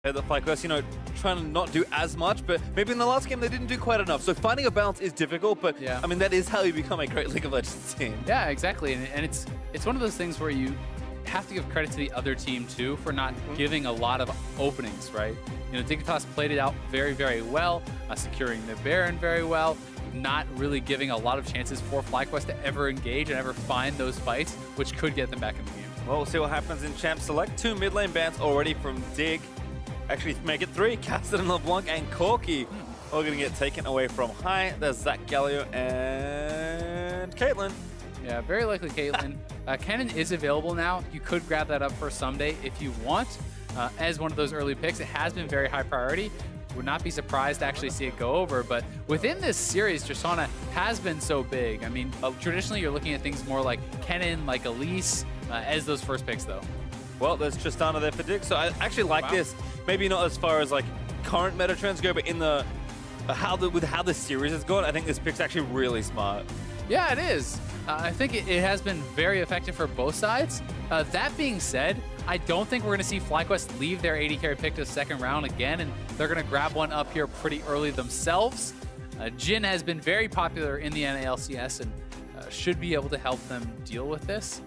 The FlyQuest, you know, trying to not do as much, but maybe in the last game they didn't do quite enough. So finding a balance is difficult, but yeah. I mean, that is how you become a great League of Legends team. Yeah, exactly. And it's one of those things where you have to give credit to the other team too for not giving a lot of openings, right? You know, Dignitas played it out very, very well, securing the Baron very well, not really giving a lot of chances for FlyQuest to ever engage and ever find those fights, which could get them back in the game. Well, we'll see what happens in Champ Select. 2 mid lane bans already from Dig. Actually, make it 3. Caston, LeBlanc, and Corki all going to get taken away from High. There's Zach Galio and Caitlyn. Yeah, very likely Caitlyn. Cannon is available now. You could grab that up for someday if you want. As one of those early picks, it has been very high priority. Would not be surprised to actually see it go over, but within this series, Tristana has been so big. I mean, traditionally you're looking at things more like Kennen, like Elise, as those first picks though. Well, there's Tristana there for Dig, so I actually like this. Maybe not as far as like current meta trends go, but in the with how the series has gone, I think this pick's actually really smart. Yeah, it is. I think it has been very effective for both sides. That being said, I don't think we're going to see FlyQuest leave their AD carry pick to the second round again, and they're going to grab one up here pretty early themselves. Jhin has been very popular in the LCS and should be able to help them deal with this.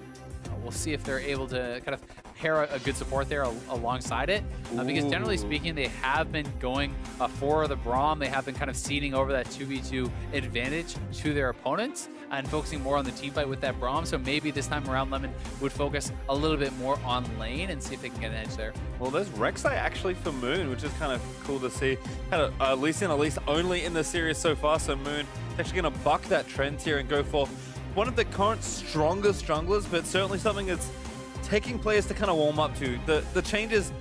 We'll see if they're able to kind of pair a good support there alongside it. Because generally speaking, they have been going for the Braum. They have been kind of ceding over that 2v2 advantage to their opponents and focusing more on the team fight with that Braum. So maybe this time around, Lemon would focus a little bit more on lane and see if they can get an edge there. Well, there's Rek'Sai actually for Moon, which is kind of cool to see. Had a Lee Sin only in the series so far, so Moon is actually going to buck that trend here and go for one of the current strongest junglers, but certainly something that's taking players to kind of warm up to. The changes,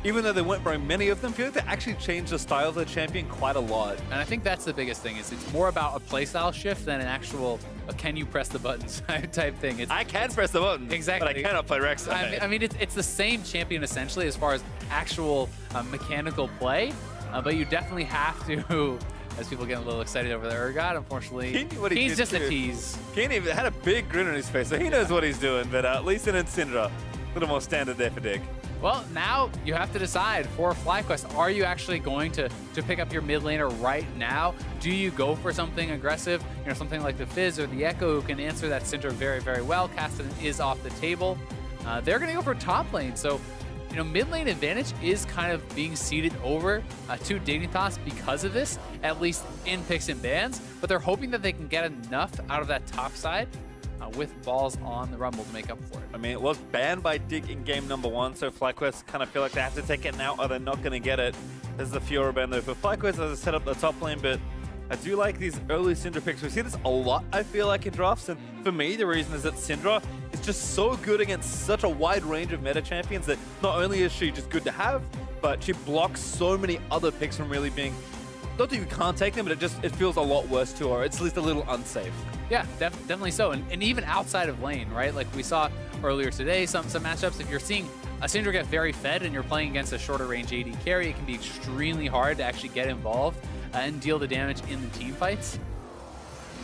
even though there weren't very many of them, feel like they actually changed the style of the champion quite a lot. And I think that's the biggest thing, is it's more about a playstyle shift than an actual can you press the buttons type thing. I can press the buttons, exactly, but I cannot play Rek'Sai. I mean, it's the same champion essentially as far as actual mechanical play, but you definitely have to, as people get a little excited over there, Urgot, unfortunately, he's just a tease. He had a big grin on his face, so he knows what he's doing, but Lee Sin and Syndra, a little more standard there for Dig. Well, now you have to decide for FlyQuest, are you actually going to pick up your mid laner right now? Do you go for something aggressive, you know, something like the Fizz or the Echo, who can answer that Syndra very, very well? Caston is off the table. They're going to go for top lane, so you know, mid lane advantage is kind of being ceded over to Dignitas because of this, at least in picks and bans, but they're hoping that they can get enough out of that top side with balls on the Rumble to make up for it. I mean, it was banned by Dig in game number 1, so FlyQuest kind of feel like they have to take it now or they're not going to get it. There's the Fiora ban though for FlyQuest as I set up the top lane, but I do like these early Syndra picks. We see this a lot, I feel like, in drafts, and for me, the reason is that Syndra is just so good against such a wide range of meta champions that not only is she just good to have, but she blocks so many other picks from really being, not that you can't take them, but it feels a lot worse to her. It's at least a little unsafe. Yeah, definitely so. And even outside of lane, right? Like we saw earlier today, some matchups, if you're seeing a Syndra get very fed and you're playing against a shorter range AD carry, it can be extremely hard to actually get involved and deal the damage in the team fights.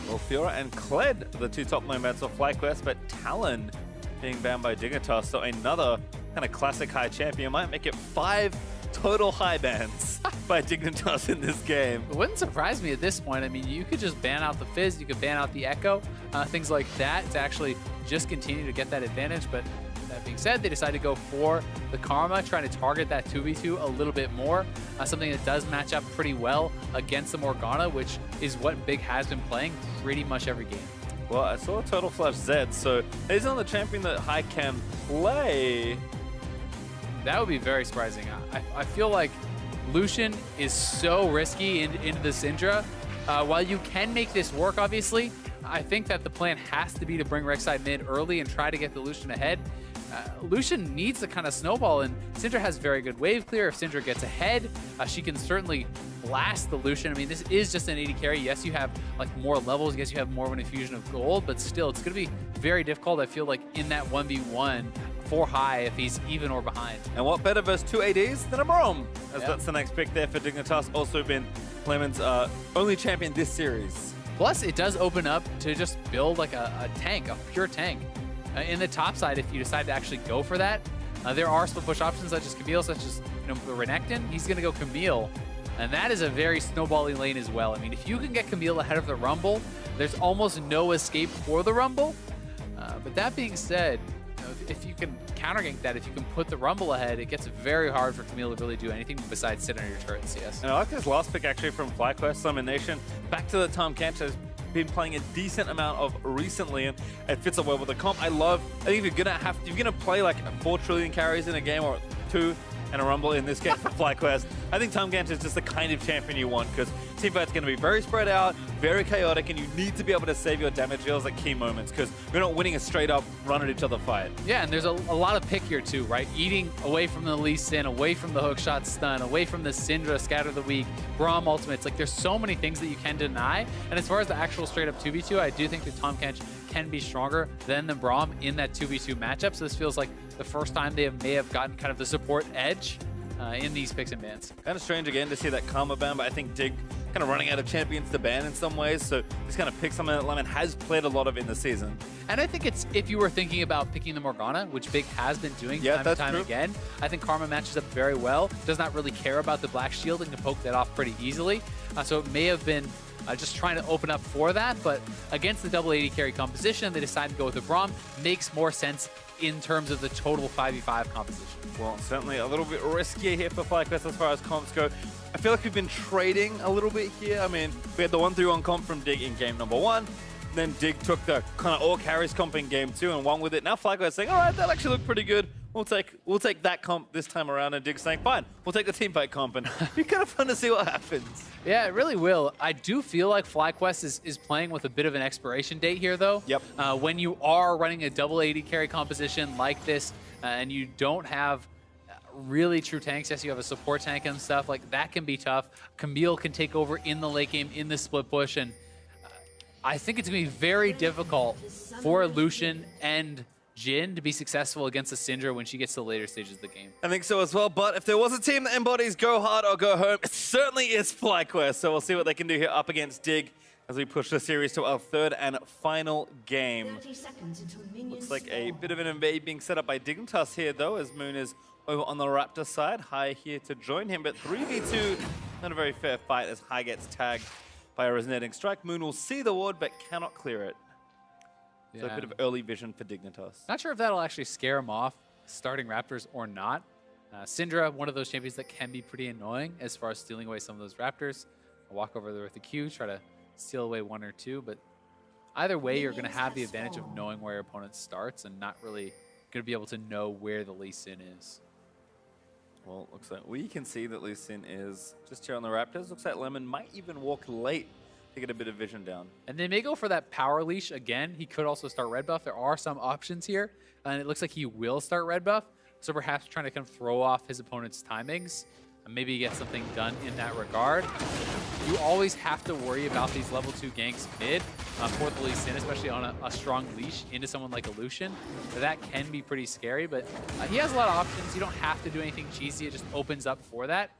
Well, Fiora and Kled, the 2 top lane bans of FlyQuest, but Talon being banned by Dignitas, so another kind of classic high champion. Might make it 5 total high bans by Dignitas in this game. It wouldn't surprise me at this point. I mean, you could just ban out the Fizz, you could ban out the Echo, things like that to actually just continue to get that advantage. But that being said, they decided to go for the Karma, trying to target that 2v2 a little bit more, something that does match up pretty well against the Morgana, which is what Big has been playing pretty much every game. Well, I saw a Total Flash Zed, so he's on the champion that High can play. That would be very surprising. I feel like Lucian is so risky into the Syndra. While you can make this work, obviously, I think that the plan has to be to bring Rek'Sai mid early and try to get the Lucian ahead. Lucian needs to kind of snowball, and Syndra has very good wave clear. If Syndra gets ahead, she can certainly blast the Lucian. I mean, this is just an AD carry. Yes, you have like more levels. Yes, you have more of an infusion of gold, but still, it's going to be very difficult, I feel like, in that 1v1 for High if he's even or behind. And what better versus 2 ADs than a Braum? As that's the next pick there for Dignitas. Also been Lemon's only champion this series. Plus, it does open up to just build like a tank, a pure tank. In the top side, if you decide to actually go for that, There are split push options such as Camille, such as Renekton. He's going to go Camille, and that is a very snowbally lane as well. I mean, if you can get Camille ahead of the Rumble, there's almost no escape for the Rumble. But that being said, if you can counter-gank that, if you can put the Rumble ahead, it gets very hard for Camille to really do anything besides sit on your turret in CS. And I like this last pick actually from FlyQuest, Summon Nation. Back to the Tom Kench has been playing a decent amount of recently, and it fits up well with the comp. I think if you're gonna play like 4 trillion carries in a game, or 2 and a Rumble in this game for FlyQuest, I think Tom Kench is just the kind of champion you want, because teamfight's going to be very spread out, very chaotic, and you need to be able to save your damage deals at key moments, because you're not winning a straight-up run-at-each-other fight. Yeah, and there's a lot of pick here too, right? Eating away from the Lee Sin, away from the hookshot stun, away from the Syndra Scatter the Weak, Braum ultimates. Like, there's so many things that you can deny, and as far as the actual straight-up 2v2, I do think that Tom Kench can be stronger than the Braum in that 2v2 matchup, so this feels like the first time they may have gotten kind of the support edge in these picks and bans. Kind of strange again to see that Karma ban, but I think Dig kind of running out of champions to ban in some ways, so he's kind of picked something that Lemon has played a lot of in the season. And I think it's, if you were thinking about picking the Morgana, which Big has been doing time and time again, I think Karma matches up very well, does not really care about the Black Shield and can poke that off pretty easily. So it may have been just trying to open up for that, but against the double AD carry composition, they decided to go with the Braum. Makes more sense in terms of the total 5v5 composition. Well, certainly a little bit riskier here for FlyQuest as far as comps go. I feel like we've been trading a little bit here. I mean, we had the 1-3-1 comp from Dig in game number 1. Then Dig took the kind of all carries comp in game 2 and won with it. Now FlyQuest saying, all right, that actually looked pretty good. We'll take that comp this time around, and Dig's saying, fine, we'll take the teamfight comp, and it'd be kind of fun to see what happens. Yeah, it really will. I do feel like FlyQuest is playing with a bit of an expiration date here, though. Yep. When you are running a double AD carry composition like this, and you don't have really true tanks, yes, you have a support tank and stuff, like that can be tough. Camille can take over in the late game, in the split push, and I think it's going to be very difficult for Lucian and Jhin to be successful against a Syndra when she gets to the later stages of the game. I think so as well, but if there was a team that embodies go hard or go home, it certainly is FlyQuest. So we'll see what they can do here up against Dig as we push the series to our 3rd and final game. Looks like a bit of an invade being set up by Dignitas here, though, as Moon is over on the Raptor side. High here to join him, but 3v2, not a very fair fight as High gets tagged by a resonating strike. Moon will see the ward, but cannot clear it. So a bit of early vision for Dignitas. Not sure if that'll actually scare him off, starting Raptors or not. Syndra, one of those champions that can be pretty annoying as far as stealing away some of those Raptors. I'll walk over there with the Q, try to steal away 1 or 2, but either way, you're going to have the advantage of knowing where your opponent starts and not really going to be able to know where the Lee Sin is. Well, looks like we can see that Lee Sin is just here on the Raptors. Looks like Lemon might even walk late to get a bit of vision down. And they may go for that power leash again. He could also start red buff. There are some options here, and it looks like he will start red buff. So perhaps trying to kind of throw off his opponent's timings and maybe get something done in that regard. You always have to worry about these level 2 ganks mid for the Lee Sin, especially on a strong leash into someone like a Lucian. That can be pretty scary, but he has a lot of options. You don't have to do anything cheesy. It just opens up for that.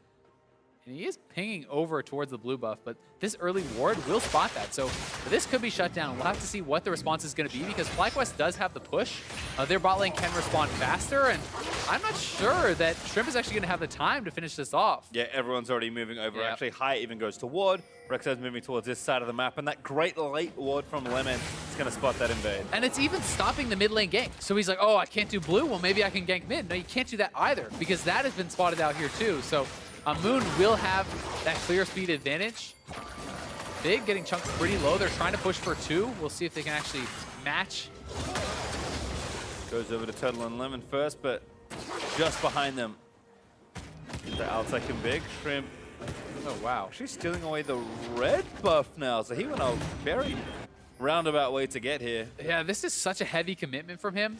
And he is pinging over towards the blue buff, but this early ward will spot that. So this could be shut down. We'll have to see what the response is going to be because FlyQuest does have the push. Their bot lane can respond faster, and I'm not sure that Shrimp is actually going to have the time to finish this off. Yeah, everyone's already moving over. Yep. Actually, High even goes to ward. Rek'Sai's moving towards this side of the map, and that great late ward from Lemon is going to spot that invade. And it's even stopping the mid lane gank. So he's like, oh, I can't do blue? Well, maybe I can gank mid. No, you can't do that either because that has been spotted out here too. So Moon will have that clear speed advantage. Big getting chunked pretty low. They're trying to push for 2. We'll see if they can actually match. Goes over to Turtle and Lemon first, but just behind them. The outside can Big. Shrimp. Oh, wow. She's stealing away the red buff now, so he went a very roundabout way to get here. Yeah, this is such a heavy commitment from him.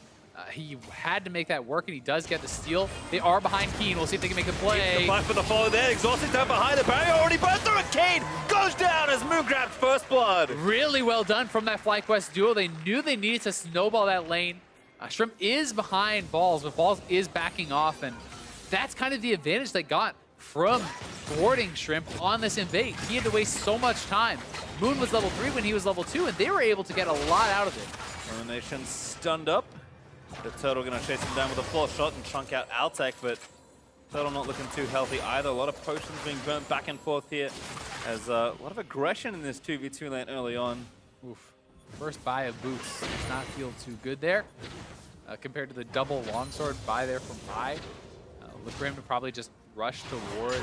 He had to make that work, and he does get the steal. They are behind Keen. We'll see if they can make a play. The flash for the follow there. Exhausted down behind the barrier. Already burned through it. Keen goes down as Moon grabs first blood. Really well done from that FlyQuest duo. They knew they needed to snowball that lane. Shrimp is behind Balls, but Balls is backing off, and that's kind of the advantage they got from thwarting Shrimp on this invade. He had to waste so much time. Moon was level 3 when he was level 2, and they were able to get a lot out of it. Elimination stunned up. The Turtle going to chase him down with a full shot and chunk out Altec, but Turtle not looking too healthy either. A lot of potions being burnt back and forth here. As a lot of aggression in this 2v2 lane early on. Oof. First buy of boots does not feel too good there. Compared to the double longsword buy there from High. Look for him to probably just rush towards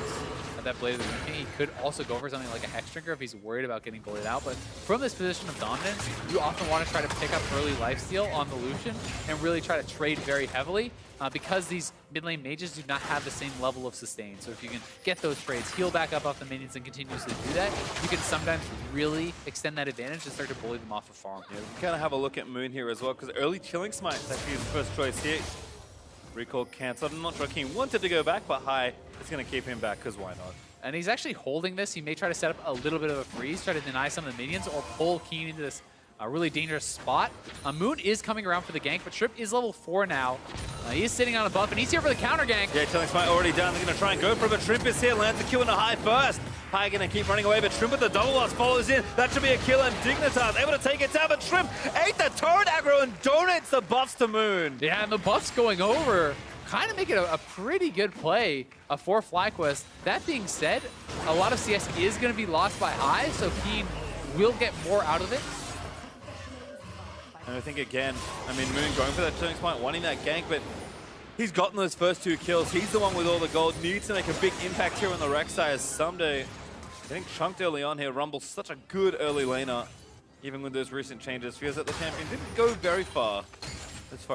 that Blade of the Moon King. He could also go for something like a Hex Drinker if he's worried about getting bullied out. But from this position of dominance, you often want to try to pick up early lifesteal on the Lucian and really try to trade very heavily because these mid lane mages do not have the same level of sustain. So if you can get those trades, heal back up off the minions and continuously do that, you can sometimes really extend that advantage and start to bully them off of farm. Yeah, we kind of have a look at Moon here as well, because early Chilling Smite is actually his first choice here. Recall cancelled. I'm not sure King wanted to go back, but High is going to keep him back, because why not? And he's actually holding this. He may try to set up a little bit of a freeze, try to deny some of the minions, or pull Keen into this really dangerous spot. Moon is coming around for the gank, but Trip is level 4 now. He is sitting on a buff, and he's here for the counter gank. Yeah, Chilling Smite already down. They're going to try and go for it, but Shrimp is here. Lands the kill into High first. High going to keep running away, but Shrimp with the double loss follows in. That should be a kill, and Dignitas able to take it down, but Shrimp ate the turret aggro and donates the buffs to Moon. Yeah, and the buffs going over kind of make it a pretty good play for FlyQuest. That being said, a lot of CS is going to be lost by High, so Keen will get more out of it. And I think again, I mean, Moon going for that Chilling Smite, wanting that gank, but he's gotten those first 2 kills. He's the one with all the gold. Needs to make a big impact here on the Rek'Sai as Someday getting chunked early on here. Rumble's such a good early laner, even with those recent changes. Feels that the champion didn't go very far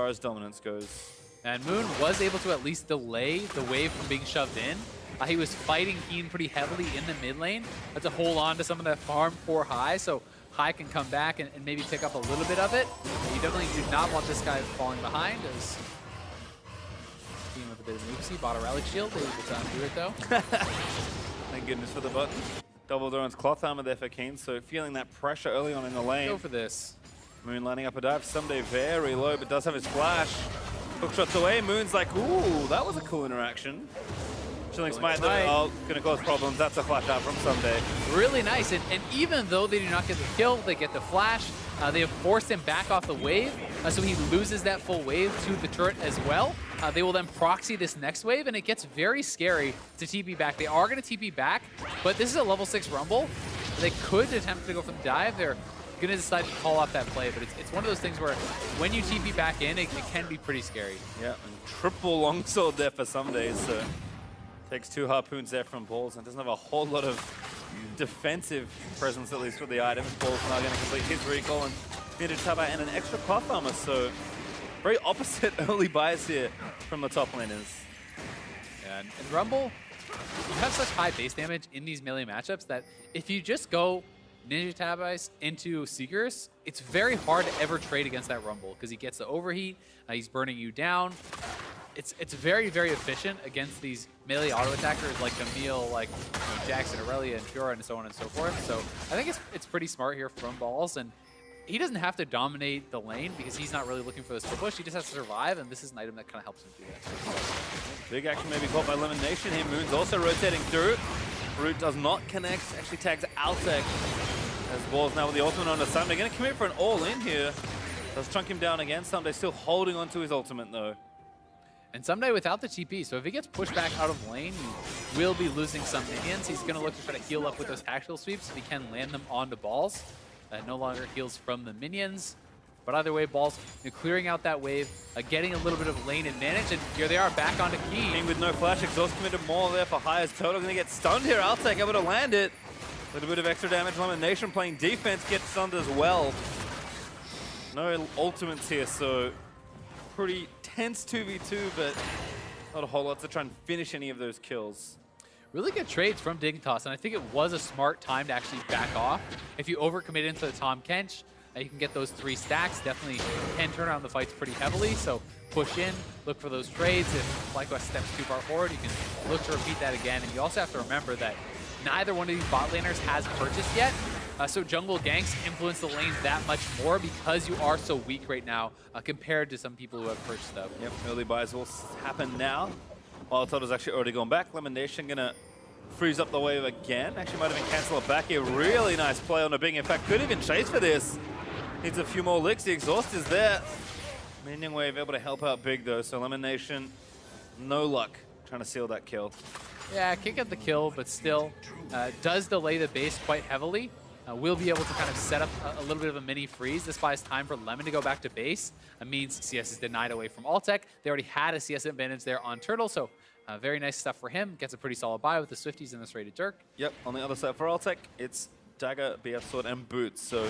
as dominance goes. And Moon was able to at least delay the wave from being shoved in. He was fighting Keen pretty heavily in the mid lane to hold on to some of that farm for High, so High can come back and maybe pick up a little bit of it. You definitely do not want this guy falling behind, as Keen with a bit of an oopsie, bought a Relic Shield, able to undo it though. Thank goodness for the button. Double Doran's cloth armor there for Keen, so feeling that pressure early on in the lane. Go for this. Moon lining up a dive. Someday very low, but does have his flash. Hook shots away. Moon's like, ooh, that was a cool interaction. Chilling Smite, though, going to cause problems. That's a flash out from Someday. Really nice. And even though they do not get the kill, they get the flash. They have forced him back off the wave, so he loses that full wave to the turret as well. They will then proxy this next wave, and it gets very scary to TP back. They are going to TP back, but this is a level 6 Rumble. They could attempt to go for the dive. They're going to decide to call off that play, but it's one of those things where when you TP back in, it can be pretty scary. Yeah, and triple longsword there for some days. So takes 2 harpoons there from Balls and doesn't have a whole lot of defensive presence, at least with the items. Balls now going to complete his recall and vintage cover and an extra cloth armor. So very opposite early buys here from the top laners. Yeah, and Rumble, you have such high base damage in these melee matchups that if you just go Ninja Tabais into Seekers, it's very hard to ever trade against that Rumble because he gets the overheat, he's burning you down. It's very, very efficient against these melee auto attackers like Camille, like Jackson, Aurelia, and Fiora, and so on and so forth. So I think it's pretty smart here from Balls, and he doesn't have to dominate the lane because he's not really looking for the split push. He just has to survive, and this is an item that kind of helps him do that. Big action maybe caught by Elimination here. Moon's also rotating through. Root does not connect, actually tags Altec. As Balls now with the ultimate on the Someday. Going to commit for an all-in here. Does chunk him down again. Someday still holding on to his ultimate though. And Someday without the TP, so if he gets pushed back out of lane, he will be losing some minions. He's going to look to try to heal up with those tactical sweeps if he can land them onto Balls. No longer heals from the minions. But either way, Balls clearing out that wave, getting a little bit of lane advantage, and here they are back onto Keen. King with no flash, exhaust committed more there for High as Total going to get stunned here. Altec able to land it. A little bit of extra damage. Elimination playing defense gets stunned as well. No ultimates here, so pretty tense 2v2, but not a whole lot to try and finish any of those kills. Really good trades from Dignitas, and I think it was a smart time to actually back off. If you overcommit into the Tahm Kench, you can get those 3 stacks. Definitely can turn around the fights pretty heavily, so push in, look for those trades. If FlyQuest steps too far forward, you can look to repeat that again. And you also have to remember that neither one of these bot laners has purchased yet, so jungle ganks influence the lane that much more because you are so weak right now compared to some people who have purchased up. Yep, early buys will happen now. While Toto's actually already gone back. Elimination gonna freeze up the wave again. Actually might have been cancelled back here. Really nice play on a Bing. In fact, could even chase for this. Needs a few more licks. The exhaust is there. Minion Wave able to help out big though, so Elimination, no luck trying to seal that kill. Yeah, can't get the kill, but still does delay the base quite heavily. We'll be able to kind of set up a little bit of a mini freeze. This buys time for Lemon to go back to base. It means CS is denied away from Altec. They already had a CS advantage there on Turtle, so very nice stuff for him. Gets a pretty solid buy with the Swifties and this rated Dirk. Yep, on the other side for Altec, it's Dagger, BF Sword, and Boots. So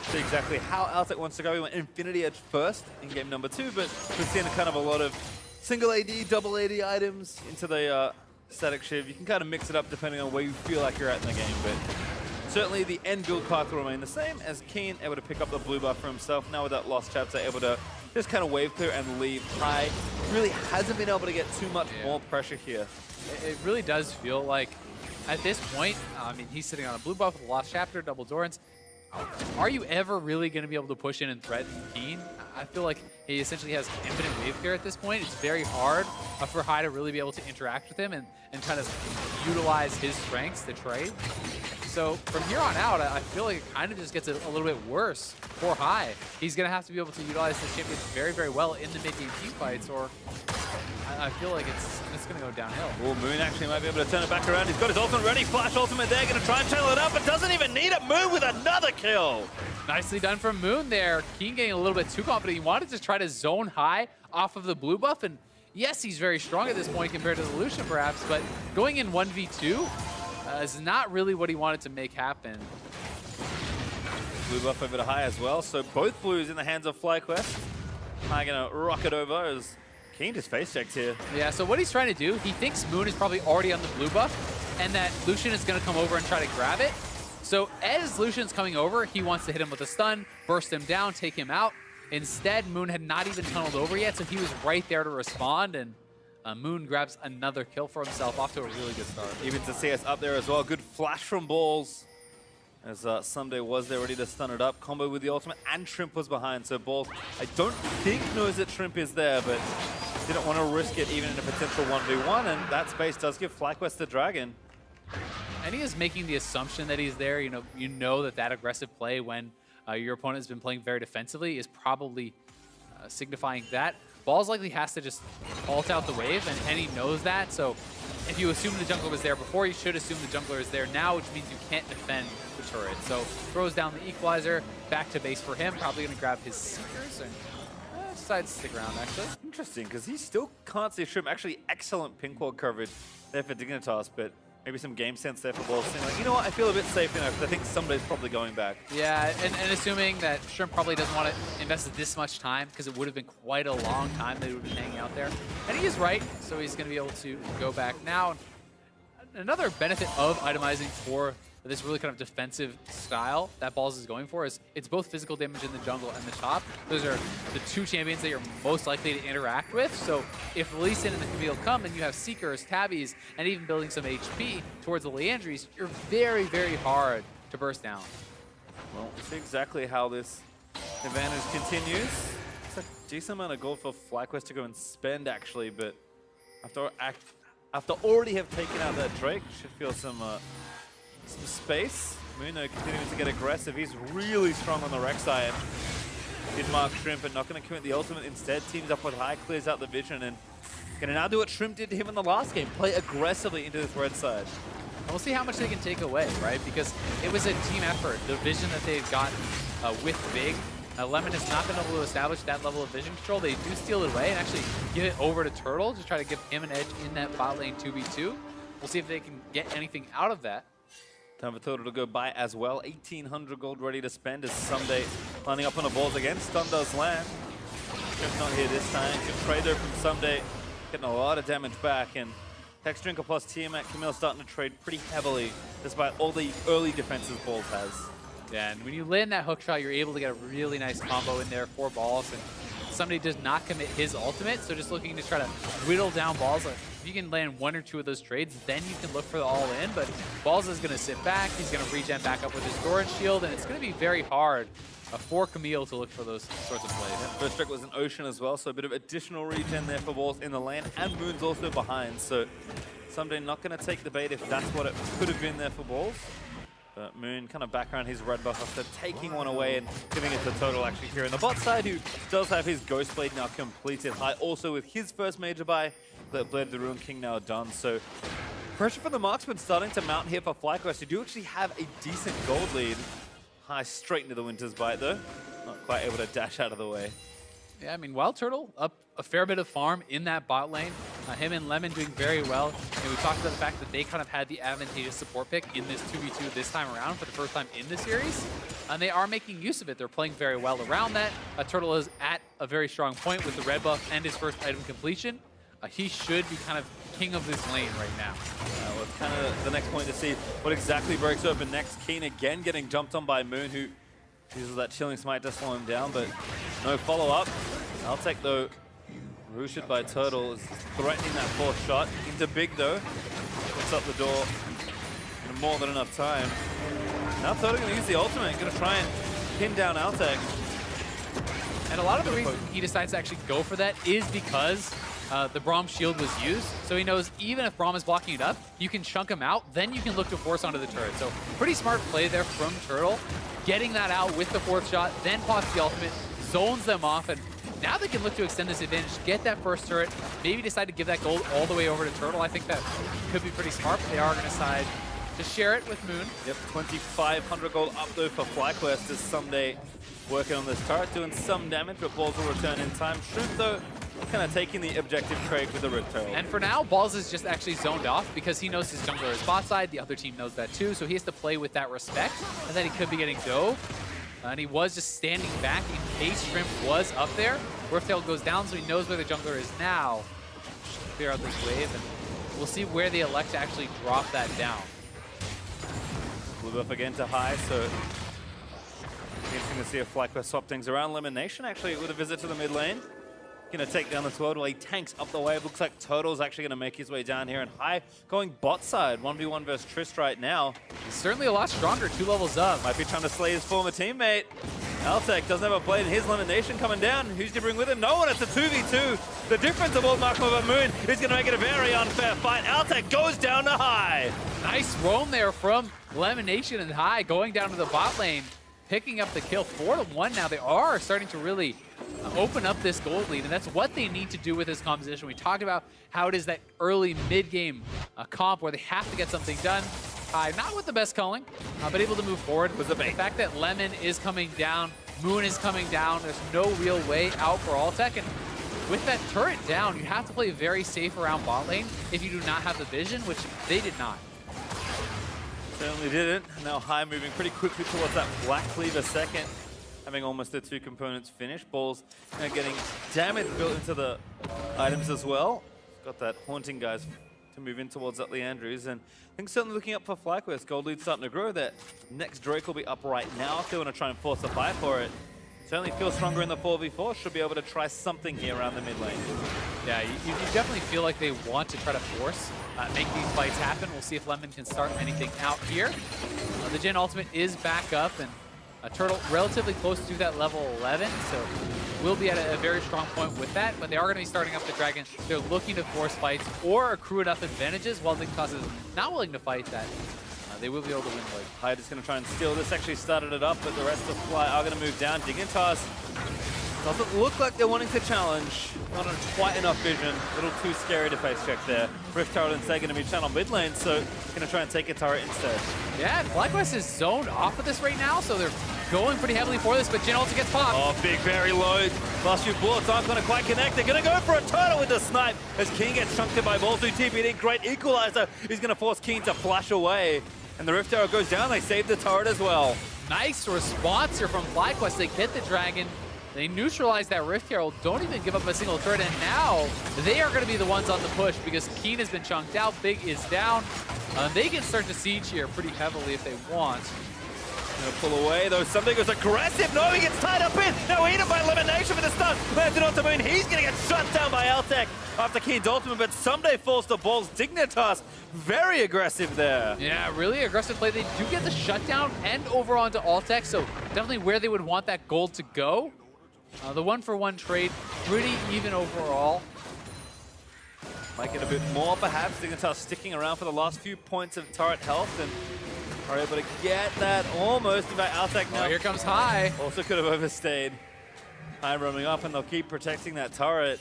see exactly how Altec wants to go. We went Infinity Edge first in game number 2, but we've seen kind of a lot of single AD, double AD items into the static shiv. You can kind of mix it up depending on where you feel like you're at in the game, but certainly the end build path will remain the same, as Keen able to pick up the blue buff for himself. Now with that Lost Chapter, able to just kind of wave clear and leave high. Really hasn't been able to get too much more pressure here. It really does feel like, at this point, I mean, he's sitting on a blue buff with a Lost Chapter, double Dorans. Are you ever really going to be able to push in and threaten Keen? I feel like he essentially has infinite wave clear at this point. It's very hard for High to really be able to interact with him and kind of utilize his strengths to trade. So from here on out, I feel like it kind of just gets a little bit worse for High. He's going to have to be able to utilize this champion very, very well in the mid-game team fights, or I feel like it's going to go downhill. Well, Moon actually might be able to turn it back around. He's got his ultimate ready. Flash ultimate there. Going to try and channel it up, but doesn't even need it. Moon with another kill. Nicely done from Moon there. Keen getting a little bit too confident. He wanted to try to zone High off of the blue buff, and yes, he's very strong at this point compared to the Lucian perhaps, but going in 1v2 is not really what he wanted to make happen. Blue buff over to High as well, so both blues in the hands of FlyQuest. High gonna rock it over as Keen just face checked here. Yeah, so what he's trying to do, he thinks Moon is probably already on the blue buff and that Lucian is gonna come over and try to grab it. So as Lucian's coming over, he wants to hit him with a stun, burst him down, take him out. Instead, Moon had not even tunneled over yet, so he was right there to respond, and Moon grabs another kill for himself, off to a really good start. Even to CS up there as well. Good flash from Balls, as Sunday was there ready to stun it up. Combo with the ultimate, and Shrimp was behind, so Balls, I don't think knows that Shrimp is there, but didn't want to risk it even in a potential 1v1, and that space does give FlyQuest the Dragon. And he is making the assumption that he's there. You know that aggressive play when your opponent has been playing very defensively is probably signifying that. Balls likely has to just ult out the wave, and he knows that. So if you assume the jungler was there before, you should assume the jungler is there now, which means you can't defend the turret. So throws down the equalizer, back to base for him. Probably going to grab his Seekers and decides to stick around, actually. Interesting, because he still can't see Shrimp. Actually, excellent pink wall coverage there for Dignitas, but maybe some game sense there for Balls. Saying like, you know what, I feel a bit safe now because I think somebody's probably going back. Yeah, and assuming that Shrimp probably doesn't want to invest this much time because it would have been quite a long time that he would have been hanging out there. And he is right, so he's going to be able to go back now. Another benefit of itemizing for this really kind of defensive style that Balls is going for is it's both physical damage in the jungle and the top. Those are the two champions that you're most likely to interact with. So if Lee Sin and the Camille come and you have Seekers, Tabbies, and even building some HP towards the Leandries, you're very, very hard to burst down. Well, we'll see exactly how this advantage continues. It's a decent amount of gold for FlyQuest to go and spend, actually, but after already have taken out that Drake, should feel some space. Muno continuing to get aggressive. He's really strong on the Rex side. Did mark Shrimp, but not going to commit the ultimate. Instead, teams up with High, clears out the vision, and going to now do what Shrimp did to him in the last game. Play aggressively into this red side. And we'll see how much they can take away, right? Because it was a team effort. The vision that they've gotten with Big, Lemon has not been able to establish that level of vision control. They do steal it away and actually give it over to Turtle to try to give him an edge in that bot lane 2v2. We'll see if they can get anything out of that. Time for Turtle to go by as well. 1,800 gold ready to spend as Sunday lining up on the balls again. Stun does land. Shrimp's not here this time. Good trade there from Sunday. Getting a lot of damage back. And Hex Drinker plus Tiamat, Camille starting to trade pretty heavily despite all the early defenses Balls has. Yeah, and when you land that hook shot, you're able to get a really nice combo in there for Balls. And somebody does not commit his ultimate, so just looking to try to whittle down Balls. If you can land one or two of those trades, then you can look for the all-in, but Balls is going to sit back, he's going to regen back up with his storage shield, and it's going to be very hard for Camille to look for those sorts of plays. Yeah, first strike was an Ocean as well, so a bit of additional regen there for Balls in the lane, and Moon's also behind, so Someday not going to take the bait if that's what it could have been there for Balls. But Moon kind of back around his red buff after taking one away and giving it to Total actually here in the bot side, who does have his Ghost Blade now completed. High also with his first major buy, but Blade of the Ruined King now done. So pressure from the marksman starting to mount here for FlyQuest, who do actually have a decent gold lead. High straight into the Winter's Bite though. Not quite able to dash out of the way. Yeah, I mean, Wild Turtle up a fair bit of farm in that bot lane. Him and Lemon doing very well. And we talked about the fact that they kind of had the advantageous support pick in this 2v2 this time around for the first time in the series. And they are making use of it. They're playing very well around that. Turtle is at a very strong point with the red buff and his first item completion. He should be kind of king of this lane right now. Well, it's kind of the next point to see what exactly breaks open next. Keen again getting jumped on by Moon, who uses that Chilling Smite to slow him down, but no follow-up. Altec, though, rooshed by Turtle, is threatening that fourth shot. Into Big, though. Puts up the door in more than enough time. Now Turtle going to use the ultimate, going to try and pin down Altec. And a lot of the reason he decides to actually go for that is because the Braum shield was used. So he knows even if Braum is blocking it up, you can chunk him out, then you can look to force onto the turret. So pretty smart play there from Turtle. Getting that out with the fourth shot, then pops the ultimate, zones them off, and now they can look to extend this advantage, get that first turret, maybe decide to give that gold all the way over to Turtle. I think that could be pretty smart, but they are going to decide to share it with Moon. Yep, 2,500 gold up though for FlyQuest as Someday working on this turret, doing some damage, but Balls will return in time. Shrimp though, kind of taking the objective trade with the Rift Turtle. And for now, Balls is just actually zoned off because he knows his jungler is bot side, the other team knows that too, so he has to play with that respect, and then he could be getting dove. And he was just standing back in case Shrimp was up there. Rifttail goes down, so he knows where the jungler is now. Clear out this wave, and we'll see where they elect to actually drop that down. Blue buff again to High, so interesting to see if FlyQuest swap things around. Elimination actually with a visit to the mid lane. Gonna take down the Turtle. He tanks up the wave. Looks like Turtle's actually gonna make his way down here, and High going bot side. 1v1 versus Trist right now. He's certainly a lot stronger, 2 levels up. Might be trying to slay his former teammate. Altec doesn't have a blade in his elimination coming down. Who's to bring with him? No one. It's a 2v2. The difference of Old Mark over Moon is gonna make it a very unfair fight. Altec goes down to High. Nice roam there from Elimination and High going down to the bot lane, picking up the kill. 4-1 now. They are starting to really open up this gold lead, and that's what they need to do with this composition. We talked about how it is that early mid-game comp where they have to get something done. Not with the best culling, but able to move forward. The fact that Lemon is coming down, Moon is coming down, there's no real way out for Altec, and with that turret down, you have to play very safe around bot lane if you do not have the vision, which they did not. Certainly didn't. Now High moving pretty quickly towards that Black Cleaver second, having almost the 2 components finished. Balls getting damage built into the items as well. Got that Haunting guys to move in towards that Leandrews, and I think certainly looking up for FlyQuest. Gold lead starting to grow. That next Drake will be up right now if they want to try and force a fight for it. Certainly feels stronger in the 4v4. Should be able to try something here around the mid lane. Yeah, you definitely feel like they want to try to force, make these fights happen. We'll see if Lemon can start anything out here. The Jhin ultimate is back up, and Turtle relatively close to that level 11, so will be at a very strong point with that, but they are going to be starting up the Dragon. They're looking to force fights or accrue enough advantages, while Dignitas is not willing to fight that. They will be able to win late. Hyde is going to try and steal this. Actually started it up, but the rest of Fly are going to move down. Dignitas doesn't look like they're wanting to challenge. Not quite enough vision. A little too scary to face check there. Rift Turret instead going to be channeled mid lane, so going to try and take a turret instead. Yeah, FlyQuest is zoned off of this right now, so they're going pretty heavily for this, but Jhin also gets popped. Oh, Big very low. Last few bullets aren't going to quite connect. They're going to go for a turtle with the snipe as King gets chunked in by Balls through TPD. Great equalizer. He's going to force King to flash away. And the Rift Arrow goes down. They save the turret as well. Nice response here from FlyQuest. They get the Dragon. They neutralize that Rift Arrow. Don't even give up a single turret. And now they are going to be the ones on the push because Keen has been chunked out. Big is down. They can start to siege here pretty heavily if they want. Gonna pull away though. Something goes aggressive. No, he gets tied up in. Now eaten by elimination for the stun. Landed onto Moon. He's gonna get shut down by Altec after Keen's ultimate, but Someday falls to Balls. Dignitas very aggressive there. Yeah, really aggressive play. They do get the shutdown and over onto Altec, so definitely where they would want that gold to go. The 1-for-1 trade, pretty even overall. Might get a bit more perhaps. Dignitas sticking around for the last few points of turret health, and are able to get that almost. In fact, Altec now. Oh, here comes High. Also could have overstayed. High roaming up, and they'll keep protecting that turret.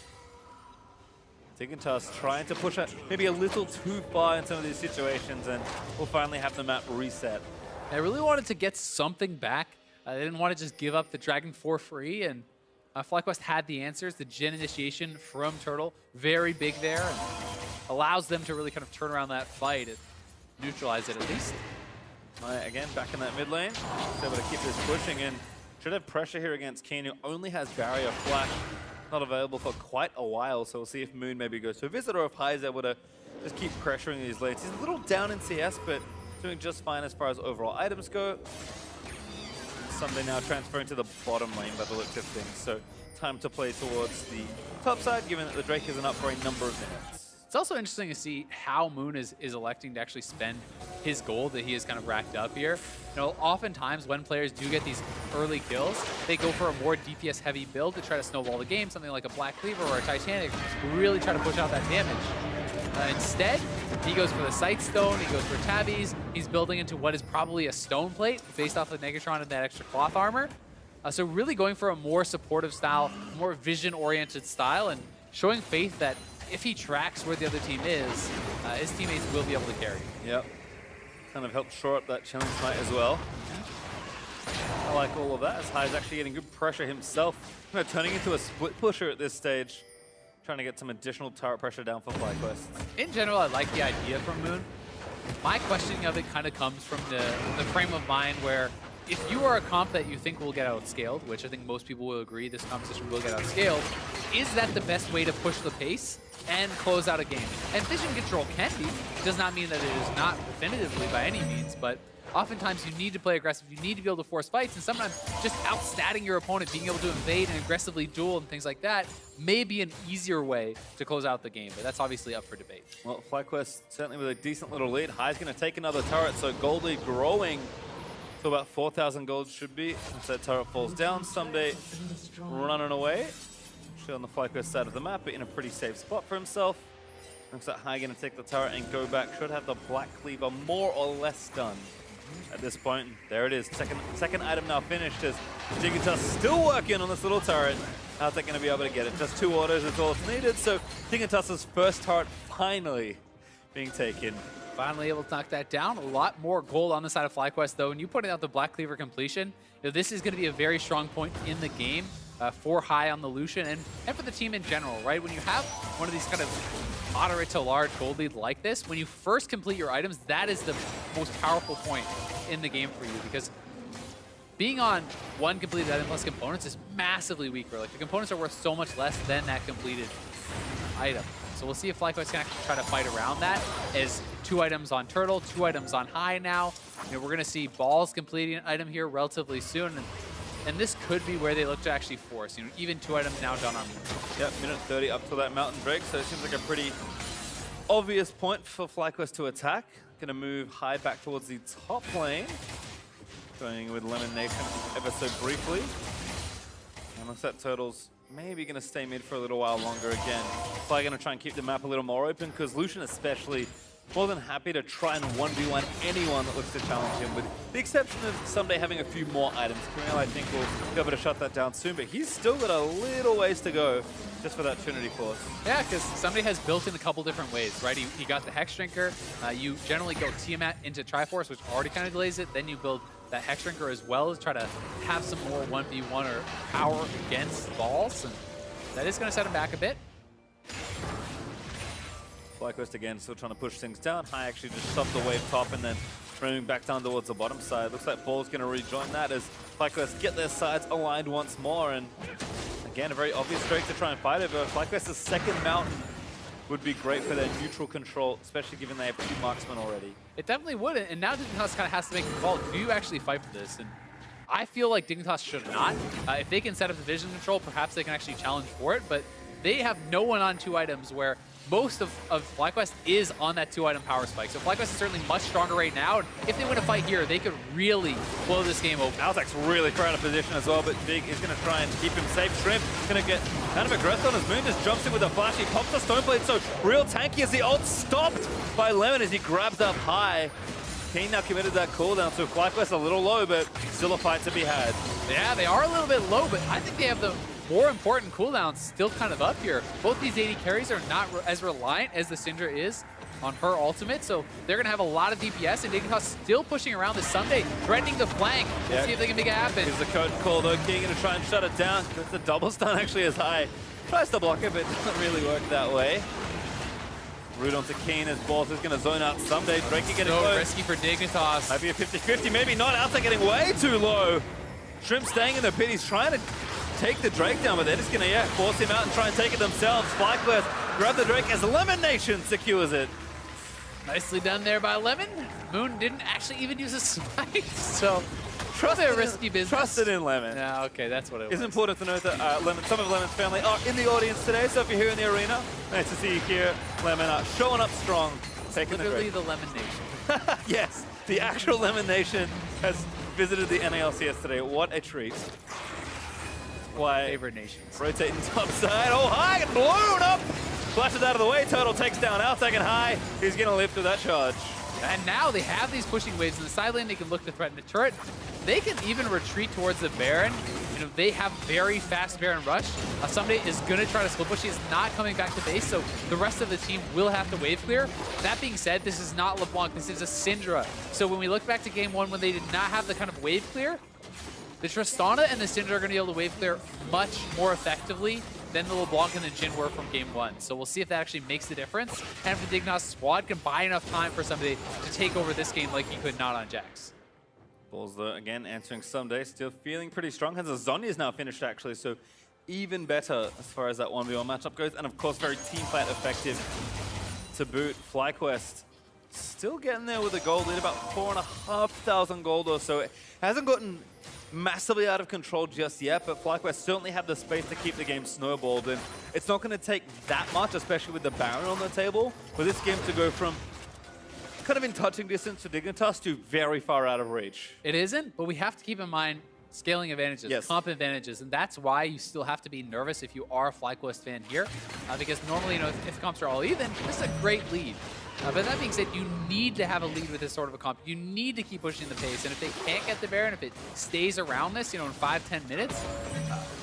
Dignitas trying to push it maybe a little too far in some of these situations, and we'll finally have the map reset. They really wanted to get something back. They didn't want to just give up the Dragon for free, and FlyQuest had the answers. The Jhin initiation from Turtle, very big there, and allows them to really kind of turn around that fight and neutralize it at least. Again, back in that mid lane, just able to keep this pushing, and should have pressure here against Keen, who only has Barrier Flash. Not available for quite a while, so we'll see if Moon maybe goes to a visit or if High is able to just keep pressuring these lanes. He's a little down in CS, but doing just fine as far as overall items go. Sunday now transferring to the bottom lane by the looks of things, so time to play towards the top side, given that the Drake isn't up for a number of minutes. It's also interesting to see how Moon is electing to actually spend his gold that he has kind of racked up here. You know, oftentimes when players do get these early kills, they go for a more DPS heavy build to try to snowball the game, something like a Black Cleaver or a Titanic, really try to push out that damage. Instead, he goes for the Sight Stone, he goes for Tabbies, he's building into what is probably a Stone Plate based off of Negatron and that extra cloth armor. So really going for a more supportive style, more vision-oriented style, and showing faith that if he tracks where the other team is, his teammates will be able to carry. Yep. Kind of helped shore up that Chilling Smite as well. I like all of that, as High is actually getting good pressure himself. Kind of turning into a split pusher at this stage. Trying to get some additional turret pressure down for FlyQuest. In general, I like the idea from Moon. My questioning of it kind of comes from the frame of mind where if you are a comp that you think will get outscaled, which I think most people will agree this composition will get outscaled, is that the best way to push the pace and close out a game? And vision control can be. It does not mean that it is not definitively by any means, but oftentimes you need to play aggressive, you need to be able to force fights, and sometimes just outstatting your opponent, being able to invade and aggressively duel and things like that may be an easier way to close out the game, but that's obviously up for debate. Well, FlyQuest certainly with a decent little lead. High's going to take another turret, so gold lead growing to about 4,000 gold should be. Once that turret falls down, Someday running away. Actually on the FlyQuest side of the map, but in a pretty safe spot for himself. Looks like High going to take the turret and go back. Should have the Black Cleaver more or less done at this point. There it is. Second item now finished as Dignitas still working on this little turret. How's that going to be able to get it? Just 2 orders is all it's needed. So Dignitas' first turret finally being taken. Finally able to knock that down. A lot more gold on the side of FlyQuest, though. And you pointed out the Black Cleaver completion. You know, this is going to be a very strong point in the game for High on the Lucian and for the team in general, right? When you have one of these kind of moderate to large gold lead like this, when you first complete your items, that is the most powerful point in the game for you, because being on one completed item plus components is massively weaker. Like, the components are worth so much less than that completed item. So we'll see if FlyQuest can actually try to fight around that, as 2 items on Turtle, 2 items on High now. You know, we're going to see Balls completing an item here relatively soon, and this could be where they look to actually force. You know, even 2 items now done on Moon. Yep, minute 30 up to that Mountain Drake, so it seems like a pretty obvious point for FlyQuest to attack. Going to move High back towards the top lane. Going with Lemon Nation ever so briefly. And looks like Turtle's maybe going to stay mid for a little while longer again. Fly going to try and keep the map a little more open, because Lucian especially more than happy to try and 1v1 anyone that looks to challenge him, with the exception of Someday having a few more items. Camille, I think, will be able to shut that down soon, but he's still got a little ways to go just for that Trinity Force. Yeah, because Someday has built in a couple different ways, right? He got the Hex Drinker. You generally go Tiamat into Triforce, which already kind of delays it. Then you build that Hex Drinker as well to try to have some more 1v1 or power against Balls, and that is going to set him back a bit. FlyQuest again still trying to push things down. High actually just stopped the wave top and then moving back down towards the bottom side. Looks like Ball's going to rejoin that as FlyQuest get their sides aligned once more. And again, a very obvious Drake to try and fight over. FlyQuest's second Mountain would be great for their neutral control, especially given they have 2 marksmen already. It definitely would, and now Dignitas kind of has to make the call. Do you actually fight for this? And I feel like Dignitas should not. If they can set up the vision control, perhaps they can actually challenge for it, but they have no one on 2 items where most of FlyQuest is on that 2-item power spike. So FlyQuest is certainly much stronger right now. And if they win a fight here, they could really blow this game open. Altec's really far out of position as well, but Big is going to try and keep him safe. Shrimp going to get kind of aggressive on his Moon, just jumps in with a flash. He pops the Stone Blade, so real tanky as the ult stopped by Lemon as he grabs up High. Kane now committed that cooldown, so FlyQuest a little low, but still a fight to be had. Yeah, they are a little bit low, but I think they have the more important cooldowns still kind of up here. Both these AD carries are not as reliant as the Syndra is on her ultimate, so they're going to have a lot of DPS, and Dignitas still pushing around this Sunday, threatening the flank. We'll see if they can make it happen. Here's the curtain call, though. King going to try and shut it down. The double stun actually is high. Tries to block it, but it doesn't really work that way. Root onto Kane as Balls is going to zone out someday. Drake getting so close. Risky for Dignitas. Might be a 50-50, maybe not. Outside getting way too low. Shrimp staying in the pit. He's trying to take the Drake down, but they're just going to force him out and try and take it themselves. FlyQuest grab the Drake as Lemon Nation secures it. Nicely done there by Lemon. Moon didn't actually even use a smite, so Trusted a risky business. Trusted in Lemon. Yeah, okay, that's what it was. It's important to note that some of Lemon's family are in the audience today, so if you're here in the arena, nice to see you here. Lemon showing up strong, taking literally the Lemon Nation. Yes, the actual Lemon Nation has visited the LCS today. What a treat. Why? Favorite nations. Rotating top side. Oh, high and blown up. Flashes out of the way. Turtle takes down Outtake and high. He's going to live through that charge. And now they have these pushing waves in the side lane. They can look to threaten the turret. They can even retreat towards the Baron. You know, they have very fast Baron rush. Someday is going to try to split push. He is not coming back to base, so the rest of the team will have to wave clear. That being said, this is not LeBlanc. This is a Syndra. So when we look back to game one, when they did not have the kind of wave clear, the Tristana and the Syndra are going to be able to wave clear much more effectively than the LeBlanc and the Jhin were from game one. So we'll see if that actually makes the difference. And if the Dignitas squad can buy enough time for somebody to take over this game like he could not on Jax. Balls, though, again, answering someday. Still feeling pretty strong. Has a Zhonya's is now finished, actually, so even better as far as that 1v1 matchup goes. And, of course, very team fight effective to boot. FlyQuest still getting there with a gold lead, about 4,500 gold or so. It hasn't gotten massively out of control just yet, but FlyQuest certainly have the space to keep the game snowballed, and it's not going to take that much, especially with the Baron on the table, for this game to go from kind of in touching distance to Dignitas to very far out of reach. It isn't, but we have to keep in mind scaling advantages, comp advantages, and that's why you still have to be nervous if you are a FlyQuest fan here, because normally, you know, if comps are all even, this is a great lead. But that being said, you need to have a lead with this sort of a comp. You need to keep pushing the pace, and if they can't get the Baron, if it stays around this, you know, in 5-10 minutes,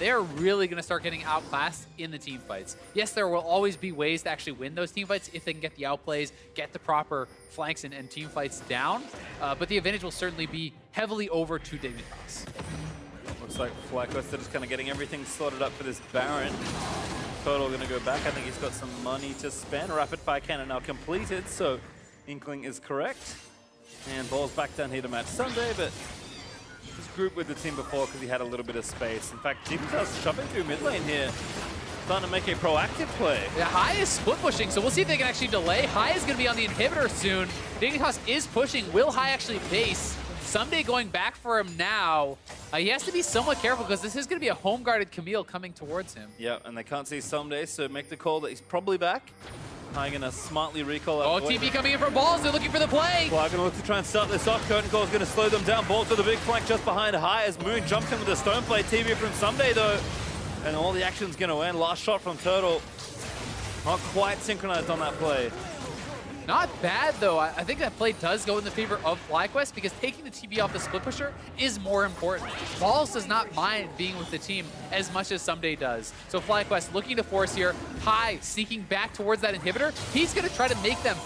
they're really going to start getting outclassed in the team fights. Yes, there will always be ways to actually win those team fights if they can get the outplays, get the proper flanks and team fights down, but the advantage will certainly be heavily over to Dignitas. Looks like FlyQuest are just kind of getting everything sorted up for this Baron. Total going to go back. I think he's got some money to spend. Rapid fire cannon now completed, so Inkling is correct. And Ball's back down here to match Sunday, but he's grouped with the team before because he had a little bit of space. In fact, Dignitas shoving through mid lane here, starting to make a proactive play. Yeah, High is split pushing, so we'll see if they can actually delay. High is going to be on the inhibitor soon. Dignitas is pushing. Will High actually base? Someday going back for him now. He has to be somewhat careful because this is going to be a home-guarded Camille coming towards him. Yeah, and they can't see Someday, so make the call that he's probably back. High going to smartly recall that. Oh, TP coming in from Balls. They're looking for the play. Well, I'm going to look to try and start this off. Curtain Call is going to slow them down. Balls with a big flank just behind High as Moon jumps in with a stone play. TV from Someday, though. And all the action's going to end. Last shot from Turtle. Not quite synchronized on that play. Not bad, though. I think that play does go in the favor of FlyQuest because taking the TB off the split pusher is more important. Balls does not mind being with the team as much as Someday does. So FlyQuest looking to force here. High sneaking back towards that inhibitor. He's going to try to make them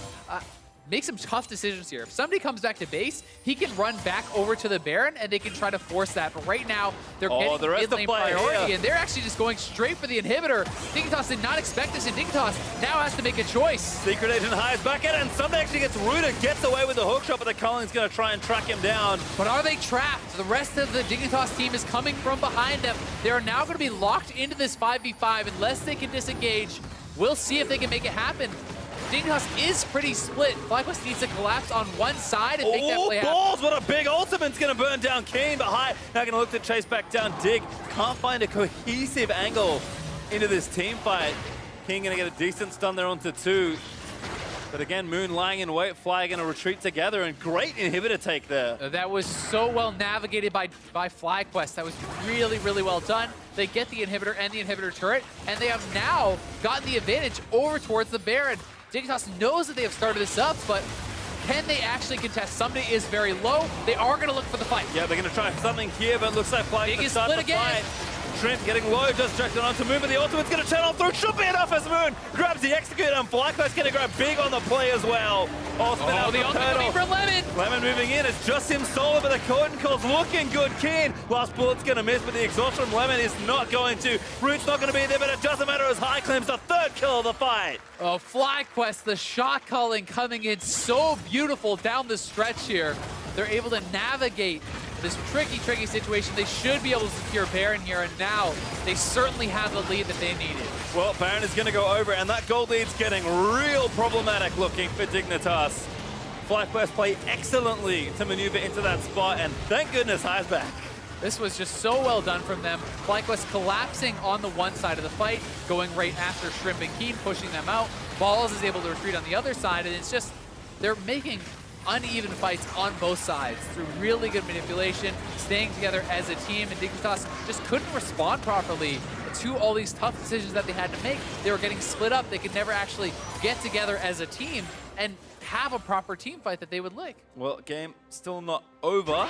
make some tough decisions here. If somebody comes back to base, he can run back over to the Baron and they can try to force that. But right now, they're getting mid lane priority and they're actually just going straight for the inhibitor. Dignitas did not expect this, and Dignitas now has to make a choice. Secret Agent High is back at it, and Someday actually gets rooted, gets away with the hook shot, but the Culling's going to try and track him down. But are they trapped? The rest of the Dignitas team is coming from behind them. They are now going to be locked into this 5v5 unless they can disengage. We'll see if they can make it happen. Dignitas is pretty split. FlyQuest needs to collapse on one side and make that play happen. Balls! What a big ultimate's going to burn down Kane, but High now going to look to chase back down Dig. Can't find a cohesive angle into this team fight. King going to get a decent stun there onto 2. But again, Moon lying in wait, Fly going to retreat together, and great inhibitor take there. That was so well navigated by FlyQuest. That was really, really well done. They get the inhibitor and the inhibitor turret, and they have now gotten the advantage over towards the Baron. Dignitas knows that they have started this up, but Can they actually contest? Someday is very low. They are going to look for the fight. Yeah, they're going to try something here, but it looks like FlyQuest start the fight. Shrimp getting low, just directed onto Moon, but the ultimate's going to channel through. Should be enough as Moon grabs the execute, and FlyQuest going to grab big on the play as well. Ultimate out the ultimate coming for Lemon. Lemon moving in. It's just him solo, but the curtain call's looking good. Keen. Last bullet's going to miss, but the exhaust from Lemon is not going to. Root's not going to be there, but it doesn't matter as High claims the third kill of the fight. Oh, FlyQuest, the shot calling coming in so beautiful down the stretch here. They're able to navigate this tricky situation. They should be able to secure Baron here, and now they certainly have the lead that they needed. Well, Baron is going to go over, and that gold lead's getting real problematic looking for Dignitas. FlyQuest play excellently to maneuver into that spot, and thank goodness High's back. This was just so well done from them. FlyQuest collapsing on the one side of the fight, going right after Shrimp and Keen, pushing them out. Balls is able to retreat on the other side, and it's just, they're making uneven fights on both sides through really good manipulation, staying together as a team, and Dignitas just couldn't respond properly to all these tough decisions that they had to make. They were getting split up. They could never actually get together as a team and have a proper team fight that they would lick. Well, game still not over,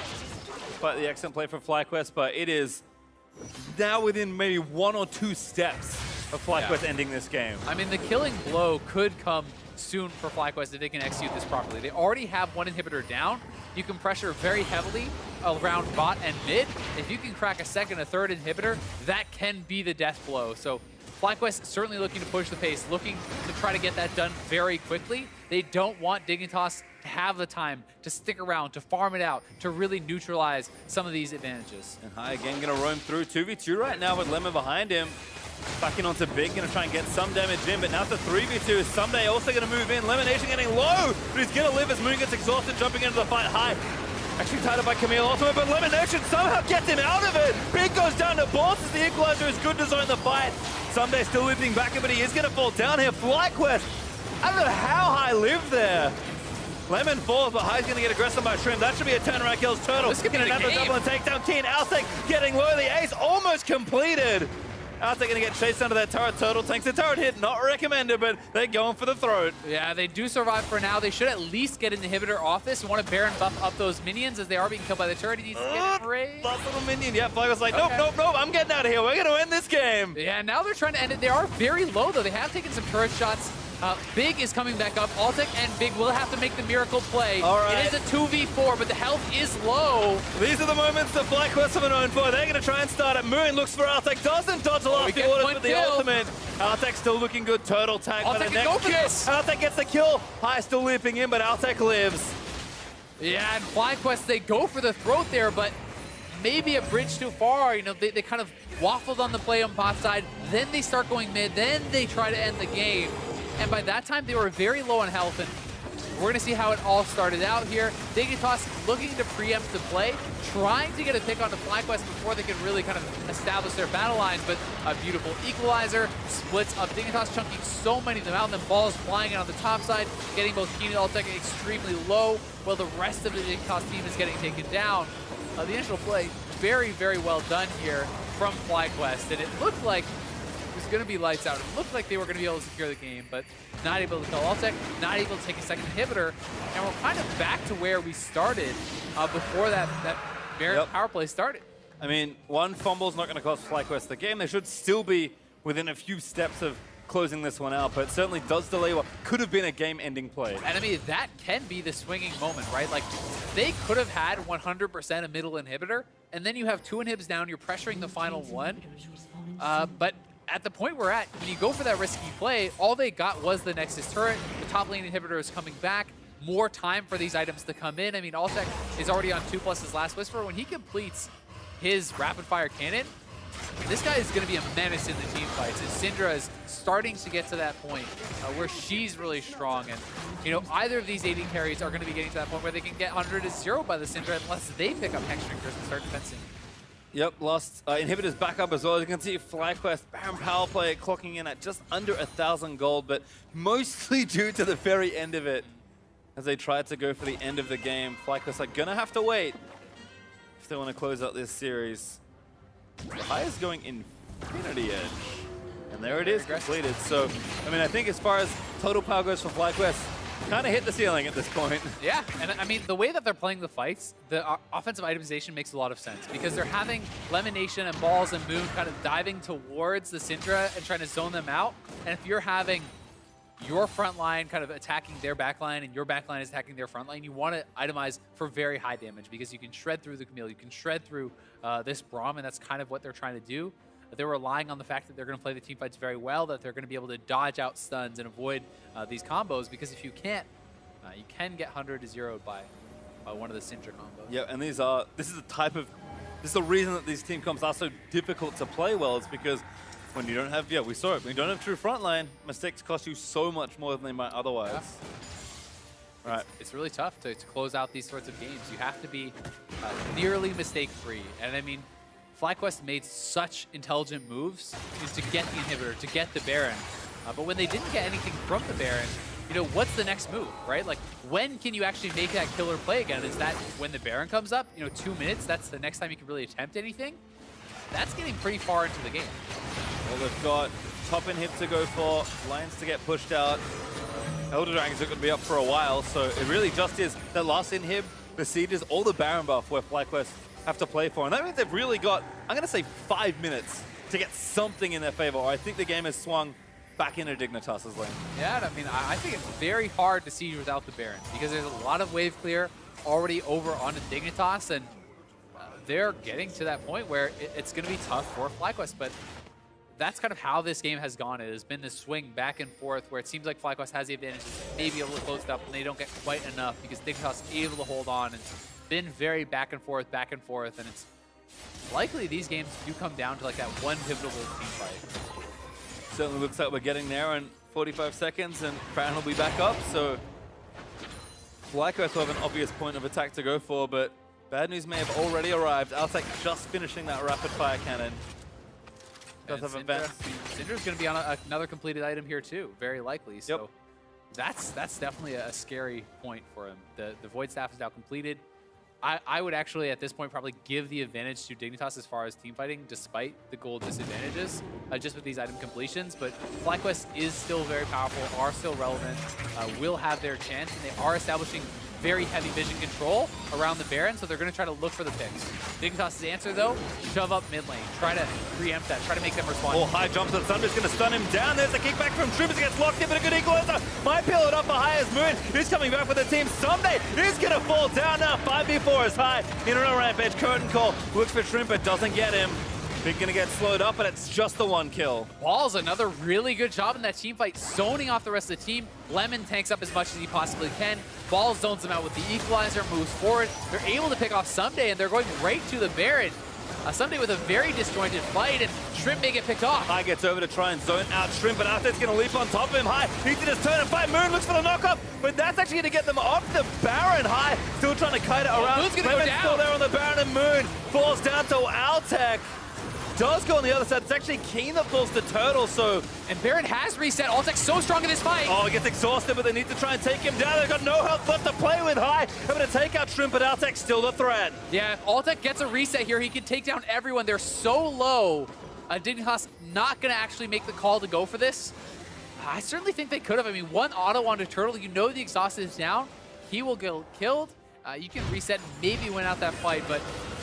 despite the excellent play for FlyQuest, but it is now within maybe 1 or 2 steps of FlyQuest ending this game. I mean, the killing blow could come soon for FlyQuest if they can execute this properly. They already have one inhibitor down. You can pressure very heavily around bot and mid. If you can crack a second, a third inhibitor, that can be the death blow. So FlyQuest certainly looking to push the pace, looking to try to get that done very quickly. They don't want Dignitas to have the time to stick around, to farm it out, to really neutralize some of these advantages. And High again going to roam through 2v2 right now with Lemon behind him. Backing onto Big, going to try and get some damage in, but now it's a 3v2. Someday also going to move in. Lemonation getting low, but he's going to live as Moon gets exhausted, jumping into the fight. High actually tied up by Camille Ultimate, but Lemonation somehow gets him out of it. Big goes down to Balls as the equalizer is good to zone the fight. Someday still lifting back, but he is going to fall down here. FlyQuest, I don't know how High lived there. Lemon falls, but High's going to get aggressive by Shrimp. That should be a turnaround kills Turtle. This could be the another game. double and takedown. Keen, Alsec getting low. The ace almost completed. Alsec going to get chased under that turret. Turtle tanks the turret hit. Not recommended, but they're going for the throat. Yeah, they do survive for now. They should at least get an inhibitor off this. You want to Baron buff up those minions as they are being killed by the turret. He needs to get it raised. Last little minion. Yeah, FlyQuest's like, nope, I'm getting out of here. We're going to end this game. Yeah, now they're trying to end it. They are very low, though. They have taken some turret shots. Big is coming back up. Altec and Big will have to make the miracle play. All right. It is a 2v4, but the health is low. These are the moments that FlyQuest have been known for. They're going to try and start it. Moon looks for Altec. Doesn't dodge the last few orders with the ultimate. Altec still looking good. Turtle tag by the next kiss. Altec gets the kill. High still leaping in, but Altec lives. Yeah, and FlyQuest, they go for the throat there, but maybe a bridge too far. You know, they kind of waffled on the play on bot side. Then they start going mid. Then they try to end the game. And by that time, they were very low on health, and we're going to see how it all started out here. Dignitas looking to preempt the play, trying to get a pick onto FlyQuest before they can really kind of establish their battle lines, but a beautiful equalizer splits up. Dignitas chunking so many of them out, and then balls flying out on the top side, getting both Keen and Altec extremely low, while the rest of the Dignitas team is getting taken down. The initial play, very, very well done here from FlyQuest, and it looked like it was going to be lights out. It looked like they were going to be able to secure the game, but not able to kill Altec, not able to take a second inhibitor, and we're kind of back to where we started before that Baron power play started. I mean, one fumble's not going to cost FlyQuest the game. They should still be within a few steps of closing this one out, but it certainly does delay what could have been a game-ending play. And I mean, that can be the swinging moment, right? Like, they could have had 100% a middle inhibitor, and then you have 2 inhibs down, you're pressuring the final one, but at the point we're at, when you go for that risky play, all they got was the Nexus turret. The top lane inhibitor is coming back. More time for these items to come in. I mean, Altec is already on 2+ his last Whisper. When he completes his rapid-fire cannon, this guy is going to be a menace in the team fights. And Syndra is starting to get to that point where she's really strong. And, you know, either of these AD carries are going to be getting to that point where they can get 100-0 by the Syndra unless they pick up Hex Drinkers and start defending. Yep, lost inhibitors back up as well. As you can see, FlyQuest, Baron power play clocking in at just under 1,000 gold, but mostly due to the very end of it. As they tried to go for the end of the game, FlyQuest are gonna have to wait if they want to close out this series. High is going Infinity Edge, and there it is, completed. So, I mean, I think as far as total power goes for FlyQuest, kind of hit the ceiling at this point. Yeah, and I mean, the way that they're playing the fights, the offensive itemization makes a lot of sense because they're having Lemonation and Balls and Moon kind of diving towards the Syndra and trying to zone them out. And if you're having your front line kind of attacking their back line and your back line is attacking their front line, you want to itemize for very high damage because you can shred through the Camille, you can shred through this Braum, and that's kind of what they're trying to do. They're relying on the fact that they're going to play the team fights very well, that they're going to be able to dodge out stuns and avoid these combos, because if you can't, you can get 100 to 0'd by one of the Syndra combos. Yeah, and this is the reason that these team comps are so difficult to play well, is because when you don't have, we saw it, when you don't have true frontline, mistakes cost you so much more than they might otherwise. Yeah. Right. It's really tough to close out these sorts of games. You have to be nearly mistake-free. And I mean, FlyQuest made such intelligent moves to get the inhibitor, to get the Baron. But when they didn't get anything from the Baron, you know, what's the next move, right? Like, when can you actually make that killer play again? Is that when the Baron comes up? You know, 2 minutes, that's the next time you can really attempt anything? That's getting pretty far into the game. Well, they've got top inhib to go for, lanes to get pushed out. Elder Dragons are going to be up for a while, so it really just is that last inhib, the sieges, all the Baron buff where FlyQuest have to play for. And that means they've really got, I'm going to say 5 minutes to get something in their favor. I think the game has swung back into Dignitas' lane. Yeah, I mean, I think it's very hard to siege without the Baron because there's a lot of wave clear already over onto Dignitas, and they're getting to that point where it's going to be tough for FlyQuest, but that's kind of how this game has gone. It has been this swing back and forth where it seems like FlyQuest has the advantage, maybe able to close it up, and they don't get quite enough because Dignitas is able to hold on. And it's been very back and forth, and it's likely these games do come down to like that one pivotal team fight. Certainly looks like we're getting there in 45 seconds, and Baron will be back up, so FlyQuest will have an obvious point of attack to go for, but bad news may have already arrived. Altec just finishing that rapid fire cannon. Does have Syndra's going to be on another completed item here too, very likely. So that's definitely a scary point for him. The Void Staff is now completed. I would actually, at this point, probably give the advantage to Dignitas as far as team fighting, despite the gold disadvantages, just with these item completions. But FlyQuest is still very powerful, are still relevant, will have their chance, and they are establishing very heavy vision control around the Baron, so they're going to try to look for the picks. Dignitas' answer, though, shove up mid lane. Try to preempt that. Try to make them respond. Oh, high jumps on Thunder's going to stun him down. There's a kickback from Trippers. He gets locked in, but a good equalizer. Might peel it up for high as Moon. He's coming back for the team. Someday he's going to fall down now. 5v4 is high. In and around Rampage. Curtain call. Looks for Shrimp, but doesn't get him. Big going to get slowed up, but it's just the one kill. Ball's another really good job in that team fight, zoning off the rest of the team. Lemon tanks up as much as he possibly can. Ball zones them out with the equalizer, moves forward. They're able to pick off Someday, and they're going right to the Baron. Someday with a very disjointed fight, and Shrimp may get picked off. High gets over to try and zone out Shrimp, but Arthur's going to leap on top of him. High needs to just turn and fight. Moon looks for the knockup, but that's actually going to get them off the Baron. High still trying to kite it around. Moon's gonna go down. Still there on the Baron, and Moon falls down to Altec. Does go on the other side. It's actually Keen that falls to Turtle, so... And Baron has reset. Altec's so strong in this fight. Oh, he gets exhausted, but they need to try and take him down. They've got no health left to play with. High able to take out Shrimp, but Altec's still the threat. Yeah, if Altec gets a reset here, he can take down everyone. They're so low. Dignitas not going to actually make the call to go for this. I certainly think they could have. I mean, one auto onto Turtle. You know the exhaust is down. He will get killed. You can reset and maybe win out that fight, but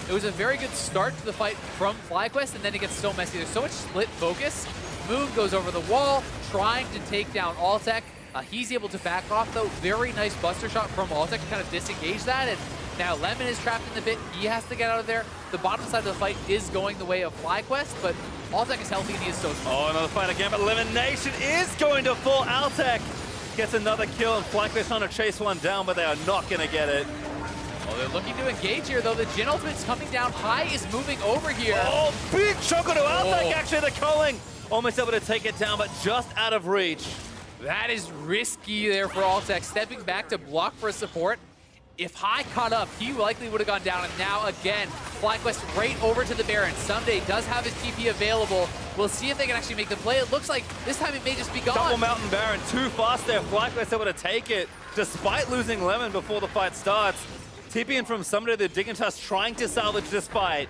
it was a very good start to the fight from FlyQuest, and then it gets so messy. There's so much split focus. Moon goes over the wall, trying to take down Altec. He's able to back off, though. Very nice buster shot from Altec to kind of disengage that, and now Lemon is trapped in the pit. He has to get out of there. The bottom side of the fight is going the way of FlyQuest, but Altec is healthy and he is so strong. Oh, another fight again, but Elimination is going to fall. Altec gets another kill, and FlyQuest trying to chase one down, but they are not going to get it. Oh, they're looking to engage here, though. The Jhin ultimate's coming down. High is moving over here. Oh, big chunk to Altec, actually, the culling. Almost able to take it down, but just out of reach. That is risky there for Altec. Stepping back to block for support. If High caught up, he likely would have gone down. And now, again, FlyQuest right over to the Baron. Someday does have his TP available. We'll see if they can actually make the play. It looks like this time it may just be gone. Double Mountain Baron, too fast there. FlyQuest able to take it, despite losing Lemon before the fight starts. TP in from Someday, the Dignitas trying to salvage this fight.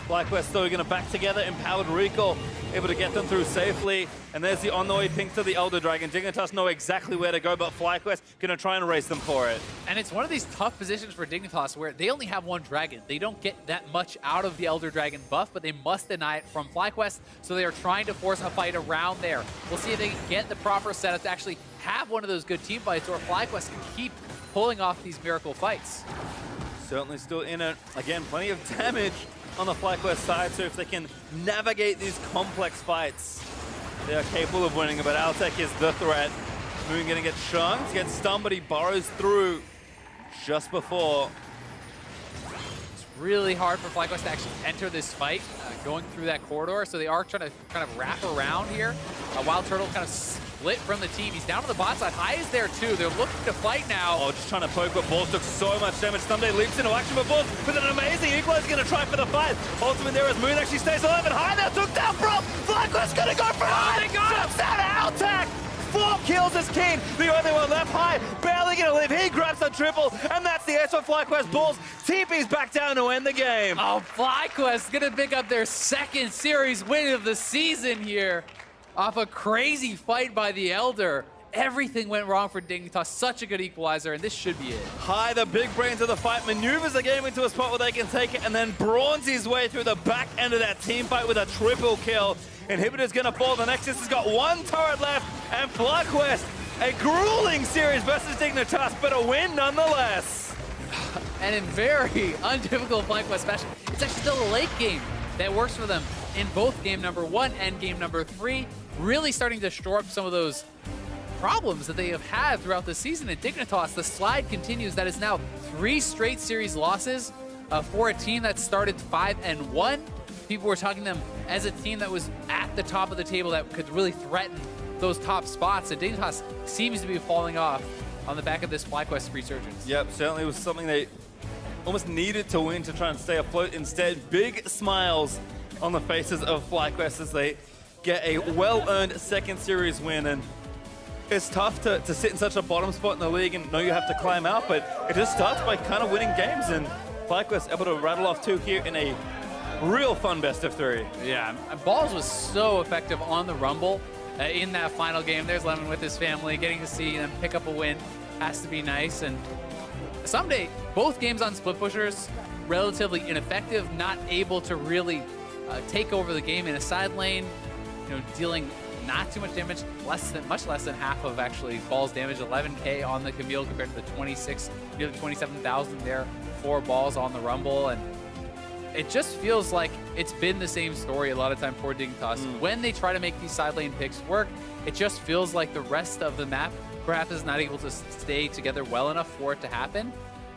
FlyQuest though going to back together, empowered recall, able to get them through safely. And there's the on the way pink to the Elder Dragon. Dignitas know exactly where to go, but FlyQuest going to try and race them for it. And it's one of these tough positions for Dignitas where they only have one dragon. They don't get that much out of the Elder Dragon buff, but they must deny it from FlyQuest, so they are trying to force a fight around there. We'll see if they can get the proper setup to actually have one of those good team fights, or FlyQuest can keep pulling off these miracle fights. Certainly still in it. Again, plenty of damage on the FlyQuest side, so if they can navigate these complex fights, they are capable of winning. But Altec is the threat. Moon going to get chunked, gets stunned, but he burrows through just before. It's really hard for FlyQuest to actually enter this fight, going through that corridor, so they are trying to kind of wrap around here. Wild Turtle kind of split from the team. He's down on the bot side. High is there too. They're looking to fight now. Oh, just trying to poke, but Balls took so much damage. Someday leaps into action, but Balls with an amazing equalizer going to try for the fight. Ultimate there as Moon actually stays alive, and High now took down from FlyQuest going to go for High. They got him. Jumps out Altec. 4 kills as Keen, the only one left. High, barely going to live. He grabs the triple, and that's the ace for FlyQuest. Balls TP's back down to end the game. Oh, FlyQuest going to pick up their second series win of the season here off a crazy fight by the Elder. Everything went wrong for Dignitas. Such a good equalizer, and this should be it. High, the big brains of the fight, maneuvers the game into a spot where they can take it, and then brawns his way through the back end of that team fight with a triple kill. Inhibitor's gonna fall. The Nexus has got 1 turret left, and FlyQuest, a grueling series versus Dignitas, but a win nonetheless. And in very undifficult FlyQuest fashion, it's actually still a late game that works for them in both game number 1 and game number 3, really starting to shore up some of those problems that they have had throughout the season. At Dignitas, the slide continues. That is now 3 straight series losses for a team that started 5-1. People were talking them as a team that was at the top of the table that could really threaten those top spots. And Dignitas seems to be falling off on the back of this FlyQuest resurgence. Yep, certainly was something they almost needed to win to try and stay afloat. Instead, big smiles on the faces of FlyQuest as they get a well-earned second series win. And it's tough to sit in such a bottom spot in the league and know you have to climb out, but it just starts by kind of winning games. And FlyQuest able to rattle off 2 here in a real fun best of 3. Yeah, Balls was so effective on the Rumble in that final game. There's Lemon with his family. Getting to see them pick up a win has to be nice. And someday, both games on Split Pushers, relatively ineffective, not able to really take over the game in a side lane, dealing not too much damage, much less than half of actually Balls damage, 11K on the Camille compared to the 26, nearly 27,000 there for Balls on the Rumble. And it just feels like it's been the same story a lot of time for Dignitas. When they try to make these side lane picks work, it just feels like the rest of the map perhaps is not able to stay together well enough for it to happen.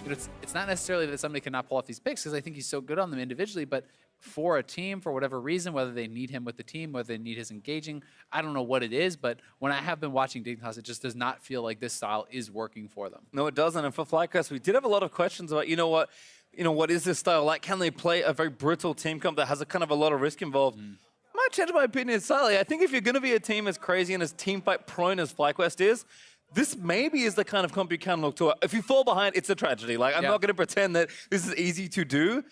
It's not necessarily that somebody cannot pull off these picks, because I think he's so good on them individually, but for a team, for whatever reason, whether they need him with the team, whether they need his engaging, I don't know what it is, but when I have been watching Dignitas, it just does not feel like this style is working for them. No, it doesn't. And for FlyQuest, we did have a lot of questions about, what is this style like? Can they play a very brutal team comp that has a kind of a lot of risk involved? I might change my opinion slightly. I think if you're going to be a team as crazy and as team fight prone as FlyQuest is, this maybe is the kind of comp you can look to. If you fall behind, it's a tragedy. Like, I'm not going to pretend that this is easy to do,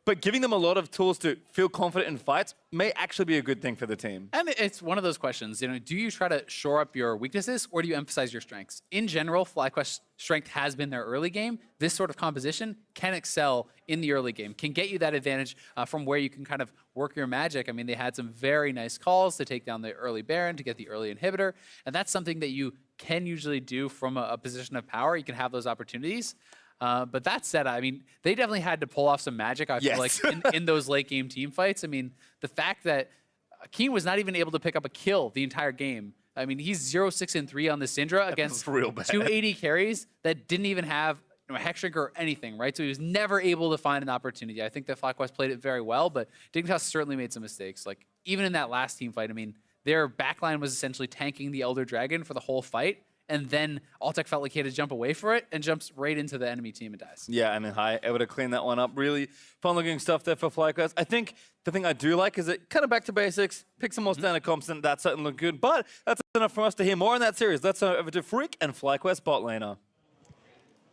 but giving them a lot of tools to feel confident in fights may actually be a good thing for the team. And it's one of those questions, do you try to shore up your weaknesses or do you emphasize your strengths? In general, FlyQuest's strength has been their early game. This sort of composition can excel in the early game, can get you that advantage from where you can kind of work your magic. I mean, they had some very nice calls to take down the early Baron, to get the early inhibitor, and that's something that you can usually do from a position of power. You can have those opportunities. But that said, I mean, they definitely had to pull off some magic, I feel like, in those late game team fights. I mean, the fact that Keen was not even able to pick up a kill the entire game. I mean, he's 0-6-3 on the Syndra against 280 carries that didn't even have a Hexshrink or anything, right? So he was never able to find an opportunity. I think that FlyQuest played it very well, but Dignitas certainly made some mistakes. Like, even in that last team fight, I mean, their backline was essentially tanking the Elder Dragon for the whole fight. And then Altec felt like he had to jump away for it and jumps right into the enemy team and dies. Yeah, and then High able to clean that one up. Really fun-looking stuff there for FlyQuest. I think the thing I do like is it kind of back to basics, pick some more standard comps, and that certainly looked good. But that's enough for us to hear more in that series. Let's over to Freak and FlyQuest bot laner.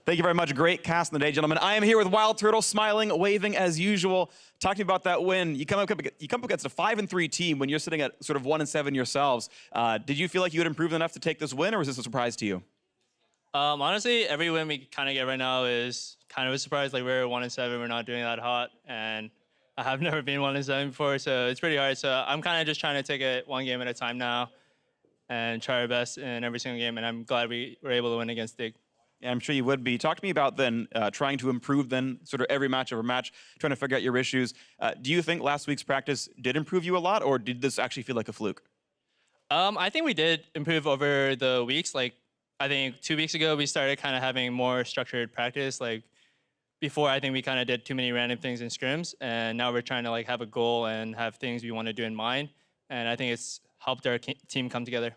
Thank you very much. Great cast in the day, gentlemen. I am here with Wild Turtle, smiling, waving as usual. Talk to me about that win. You come up against a 5-3 team when you're sitting at sort of 1-7 yourselves. Did you feel like you had improved enough to take this win, or was this a surprise to you? Honestly, every win we kind of get right now is kind of a surprise. Like, we're 1-7, we're not doing that hot, and I have never been 1-7 before, so it's pretty hard. So I'm kind of just trying to take it one game at a time now and try our best in every single game, and I'm glad we were able to win against Dig. Yeah, I'm sure you would be. Talk to me about then trying to improve then sort of every match over match, trying to figure out your issues. Do you think last week's practice did improve you a lot, or did this actually feel like a fluke? I think we did improve over the weeks. Like, I think 2 weeks ago, we started kind of having more structured practice. Like, before, I think we kind of did too many random things in scrims, and now we're trying to like have a goal and have things we want to do in mind. And I think it's helped our team come together.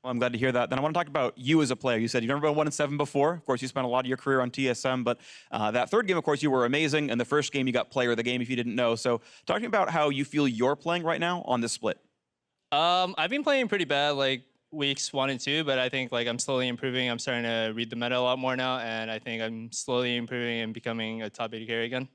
Well, I'm glad to hear that. Then I want to talk about you as a player. You said you've never been 1-7 before. Of course, you spent a lot of your career on TSM, but that third game, of course, you were amazing. And the first game, you got player of the game, if you didn't know. So talk to me about how you feel you're playing right now on this split. I've been playing pretty bad, like weeks 1 and 2, but I think like I'm slowly improving. I'm starting to read the meta a lot more now, and I think I'm slowly improving and becoming a top 80 carry again.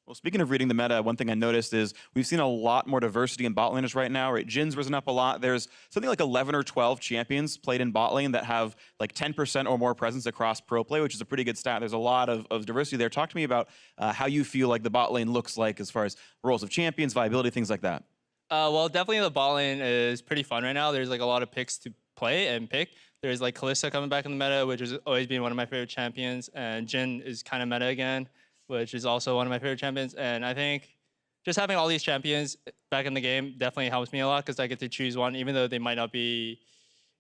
Well, speaking of reading the meta, one thing I noticed is we've seen a lot more diversity in bot laners right now. Right, Jin's risen up a lot. There's something like 11 or 12 champions played in bot lane that have like 10% or more presence across pro play, which is a pretty good stat. There's a lot of diversity there. Talk to me about how you feel like the bot lane looks like as far as roles of champions, viability, things like that. Well, definitely the bot lane is pretty fun right now. There's like a lot of picks to play and pick. There's like Kalista coming back in the meta, which has always been one of my favorite champions, and Jin is kind of meta again, which is also one of my favorite champions. And I think just having all these champions back in the game definitely helps me a lot because I get to choose one, even though they might not be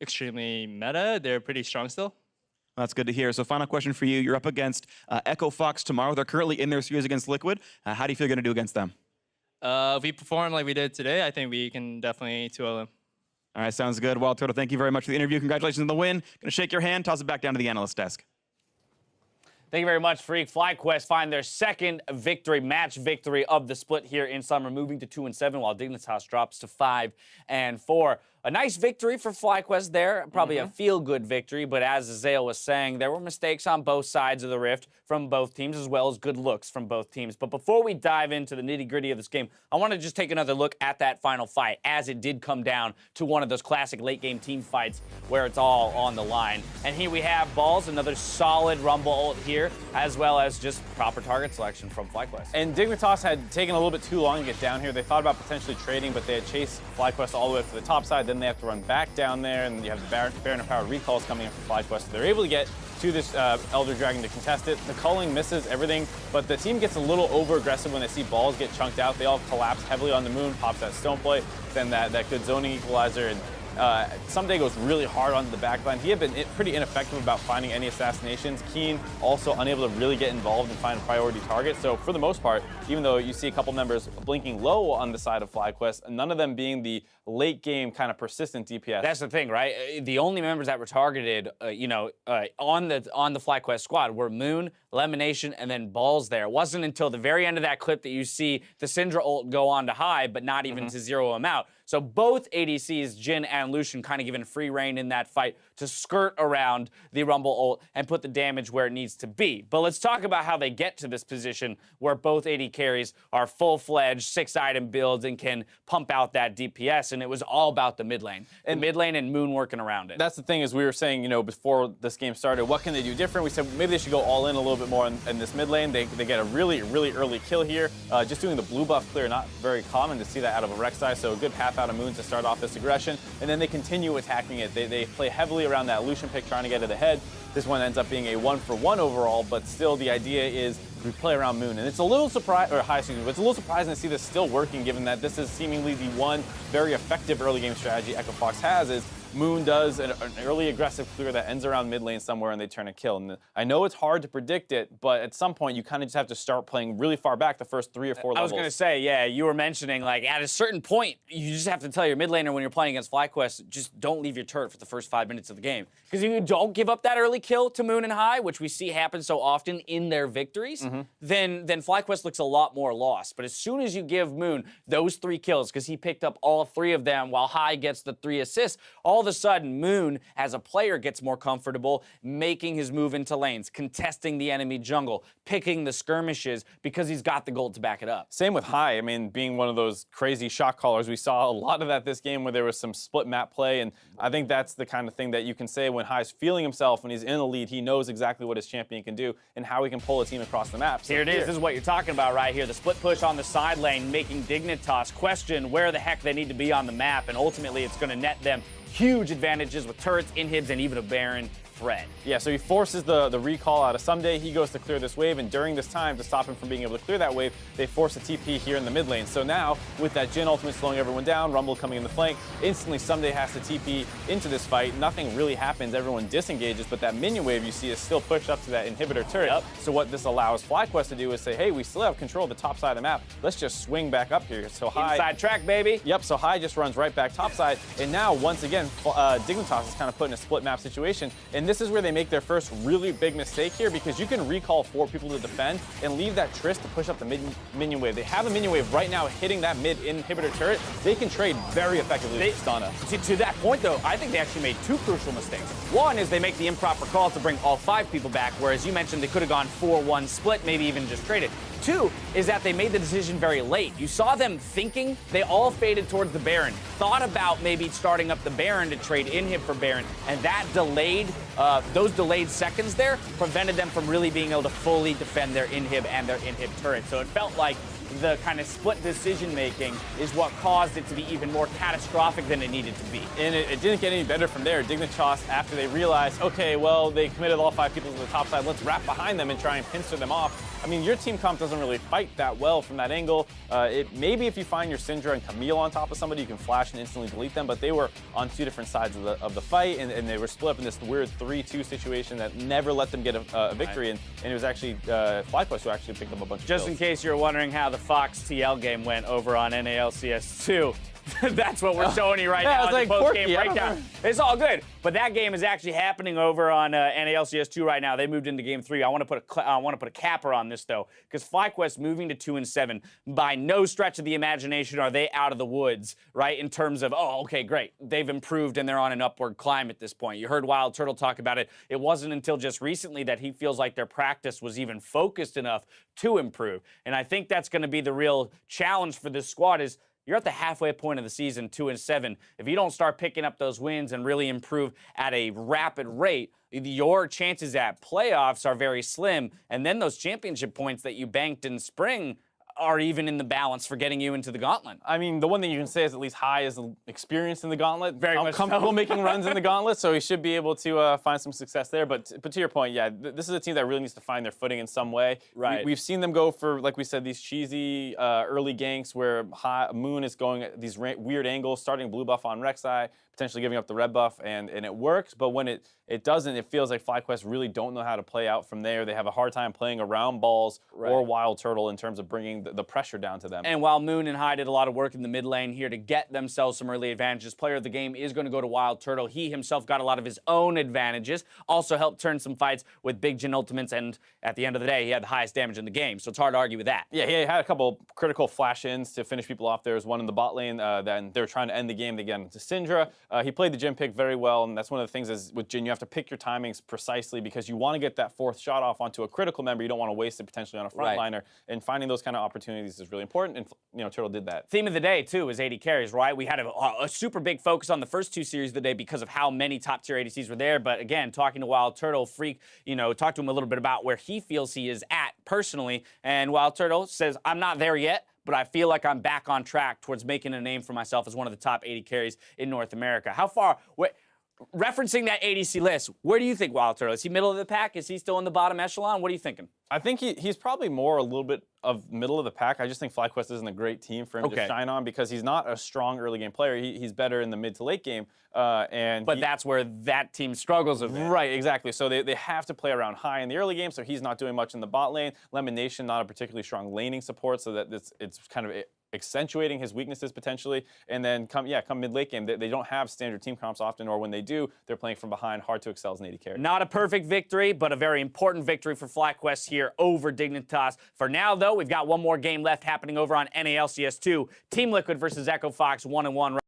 extremely meta, they're pretty strong still. That's good to hear. So final question for you. You're up against Echo Fox tomorrow. They're currently in their series against Liquid. How do you feel you're going to do against them? If we perform like we did today, I think we can definitely 2-0 them. All right, sounds good. Wild Turtle, thank you very much for the interview. Congratulations on the win. Going to shake your hand, toss it back down to the analyst desk. Thank you very much, Freak. FlyQuest find their second victory, match victory of the split here in summer, moving to 2-7, while Dignitas drops to 5-4. A nice victory for FlyQuest there, probably a feel-good victory, but as Azale was saying, there were mistakes on both sides of the rift from both teams, as well as good looks from both teams. But before we dive into the nitty-gritty of this game, I want to just take another look at that final fight, as it did come down to one of those classic late-game team fights where it's all on the line. And here we have Balls, another solid Rumble ult here, as well as just proper target selection from FlyQuest. And Dignitas had taken a little bit too long to get down here. They thought about potentially trading, but they had chased FlyQuest all the way up to the top side. Then they have to run back down there, and you have the Baron of Power recalls coming in for FlyQuest. So they're able to get to this Elder Dragon to contest it. The culling misses everything, but the team gets a little over-aggressive when they see Balls get chunked out. They all collapse heavily on the Moon, pops that stone plate, then that good zoning equalizer, and Someday goes really hard onto the backline. He had been pretty ineffective about finding any assassinations. Keen also unable to really get involved and find a priority target. So for the most part, even though you see a couple members blinking low on the side of FlyQuest, none of them being the late game kind of persistent DPS. That's the thing, right? The only members that were targeted, on the FlyQuest squad were Moon, Lemonation, and then Balls there. It wasn't until the very end of that clip that you see the Syndra ult go on to high, but not even to zero him out. So both ADCs, Jin and Lucian, kind of given free reign in that fight to skirt around the Rumble ult and put the damage where it needs to be. But let's talk about how they get to this position where both AD carries are full-fledged 6-item builds and can pump out that DPS, and it was all about the mid lane. And mid lane and Moon working around it. That's the thing, is we were saying, before this game started, what can they do different? We said maybe they should go all in a little bit more in this mid lane. They get a really, really early kill here. Just doing the blue buff clear, not very common to see that out of a Rek'Sai, so a good path out of Moon to start off this aggression, and then they continue attacking it. They play heavily around that Lucian pick, trying to get to the head. This one ends up being a 1-for-1 overall, but still the idea is we play around Moon, and it's a little surprising, but it's a little surprising to see this still working, given that this is seemingly the one very effective early game strategy Echo Fox has. Is Moon does an early aggressive clear that ends around mid lane somewhere, and they turn a kill. And I know it's hard to predict it, but at some point you kind of just have to start playing really far back the first 3 or 4 levels. I was going to say, yeah, you were mentioning, like, at a certain point, you just have to tell your mid laner when you're playing against FlyQuest, just don't leave your turret for the first 5 minutes of the game. Because if you don't give up that early kill to Moon and High, which we see happen so often in their victories, then FlyQuest looks a lot more lost. But as soon as you give Moon those 3 kills, because he picked up all 3 of them while High gets the 3 assists, all all of a sudden, Moon, as a player, gets more comfortable making his move into lanes, contesting the enemy jungle, picking the skirmishes because he's got the gold to back it up. Same with High. I mean, being one of those crazy shot callers, we saw a lot of that this game where there was some split map play, and I think that's the kind of thing that you can say when High's feeling himself, when he's in the lead, he knows exactly what his champion can do and how he can pull a team across the map. So Here it is. This is what you're talking about right here. The split push on the side lane, making Dignitas question where the heck they need to be on the map, and ultimately it's going to net them huge advantages with turrets, inhibs, and even a Baron threat. Yeah, so he forces the recall out of Someday. He goes to clear this wave, and during this time, to stop him from being able to clear that wave, they force a TP here in the mid lane. So now, with that Jhin ultimate slowing everyone down, Rumble coming in the flank, instantly Someday has to TP into this fight. Nothing really happens. Everyone disengages, but that minion wave you see is still pushed up to that inhibitor turret. Yep. So what this allows FlyQuest to do is say, hey, we still have control of the top side of the map. Let's just swing back up here. So High... Inside track, baby. Yep, so High just runs right back topside, and now, once again, Dignitas is kind of put in a split map situation, and this is where they make their first really big mistake here, because you can recall 4 people to defend and leave that Trist to push up the minion wave. They have a minion wave right now hitting that mid inhibitor turret. They can trade very effectively with Stunna. To that point, though, I think they actually made 2 crucial mistakes. One is they make the improper call to bring all 5 people back, whereas you mentioned they could have gone 4-1 split, maybe even just traded. 2 is that they made the decision very late. You saw them thinking, they all faded towards the Baron, thought about maybe starting up the Baron to trade inhib for Baron, and that delayed, those delayed seconds there prevented them from really being able to fully defend their inhib and their inhib turret. So it felt like the kind of split decision-making is what caused it to be even more catastrophic than it needed to be. And it didn't get any better from there. Dignitas, after they realized, okay, well, they committed all 5 people to the top side, let's wrap behind them and try and pincer them off. I mean, your team comp doesn't really fight that well from that angle. Maybe if you find your Syndra and Camille on top of somebody, you can flash and instantly delete them, but they were on 2 different sides of the fight, and they were split up in this weird 3-2 situation that never let them get a victory, and it was actually FlyQuest who actually picked up a bunch of Just kills. in case you're wondering how the Fox TL game went over on NALCS 2, that's what we're showing you right now. I was like, post-game Porky, breakdown. It's all good, but that game is actually happening over on NALCS 2 right now. They moved into Game 3. I want to put a capper on this though, because FlyQuest moving to 2-7. By no stretch of the imagination are they out of the woods, right? In terms of, oh, okay, great, they've improved and they're on an upward climb at this point. You heard Wild Turtle talk about it. It wasn't until just recently that he feels like their practice was even focused enough to improve, and I think that's going to be the real challenge for this squad. Is you're at the halfway point of the season, 2-7. If you don't start picking up those wins and really improve at a rapid rate, your chances at playoffs are very slim. And then those championship points that you banked in spring are even in the balance for getting you into the gauntlet. I mean, the one thing you can say is at least High is experienced in the gauntlet. Very much comfortable so. making runs in the gauntlet, so he should be able to find some success there. But to your point, yeah, this is a team that really needs to find their footing in some way. Right. We've seen them go for, like we said, these cheesy early ganks where Moon is going at these weird angles, starting blue buff on Rek'Sai, potentially giving up the red buff, and it works. But when it doesn't, it feels like FlyQuest really don't know how to play out from there. They have a hard time playing around balls or Wild Turtle in terms of bringing the pressure down to them. And while Moon and High did a lot of work in the mid lane here to get themselves some early advantages, player of the game is going to go to Wild Turtle. He himself got a lot of his own advantages, also helped turn some fights with big Jhin ultimates, and at the end of the day, he had the highest damage in the game, so it's hard to argue with that. Yeah, he had a couple critical flash-ins to finish people off. There was one in the bot lane, then they were trying to end the game. They get into Syndra. He played the Jhin pick very well, and that's one of the things is with Jhin, you have to pick your timings precisely because you want to get that 4th shot off onto a critical member. You don't want to waste it potentially on a frontliner, and finding those kind of opportunities is really important, and Turtle did that. Theme of the day, too, is AD carries, right? We had a super big focus on the first 2 series of the day because of how many top-tier ADCs were there, but again, talking to Wild Turtle, Freak, talked to him a little bit about where he feels he is at personally, and Wild Turtle says, I'm not there yet, but I feel like I'm back on track towards making a name for myself as one of the top 80 carries in North America. How far... Referencing that ADC list, where do you think Wild Turtle? Is he middle of the pack? Is he still in the bottom echelon? What are you thinking? I think he's probably more a little bit of middle of the pack. I just think FlyQuest isn't a great team for him to shine on because he's not a strong early game player. He's better in the mid to late game. But that's where that team struggles a bit. Right, exactly. So they have to play around High in the early game, so he's not doing much in the bot lane. Lemon Nation, not a particularly strong laning support, so that it's kind of accentuating his weaknesses potentially. And then come mid-late game, they don't have standard team comps often, or when they do, they're playing from behind, hard to excel as an AD carry. Not a perfect victory, but a very important victory for FlyQuest here over Dignitas. For now, though, we've got one more game left happening over on NALCS 2. Team Liquid versus Echo Fox 1-1.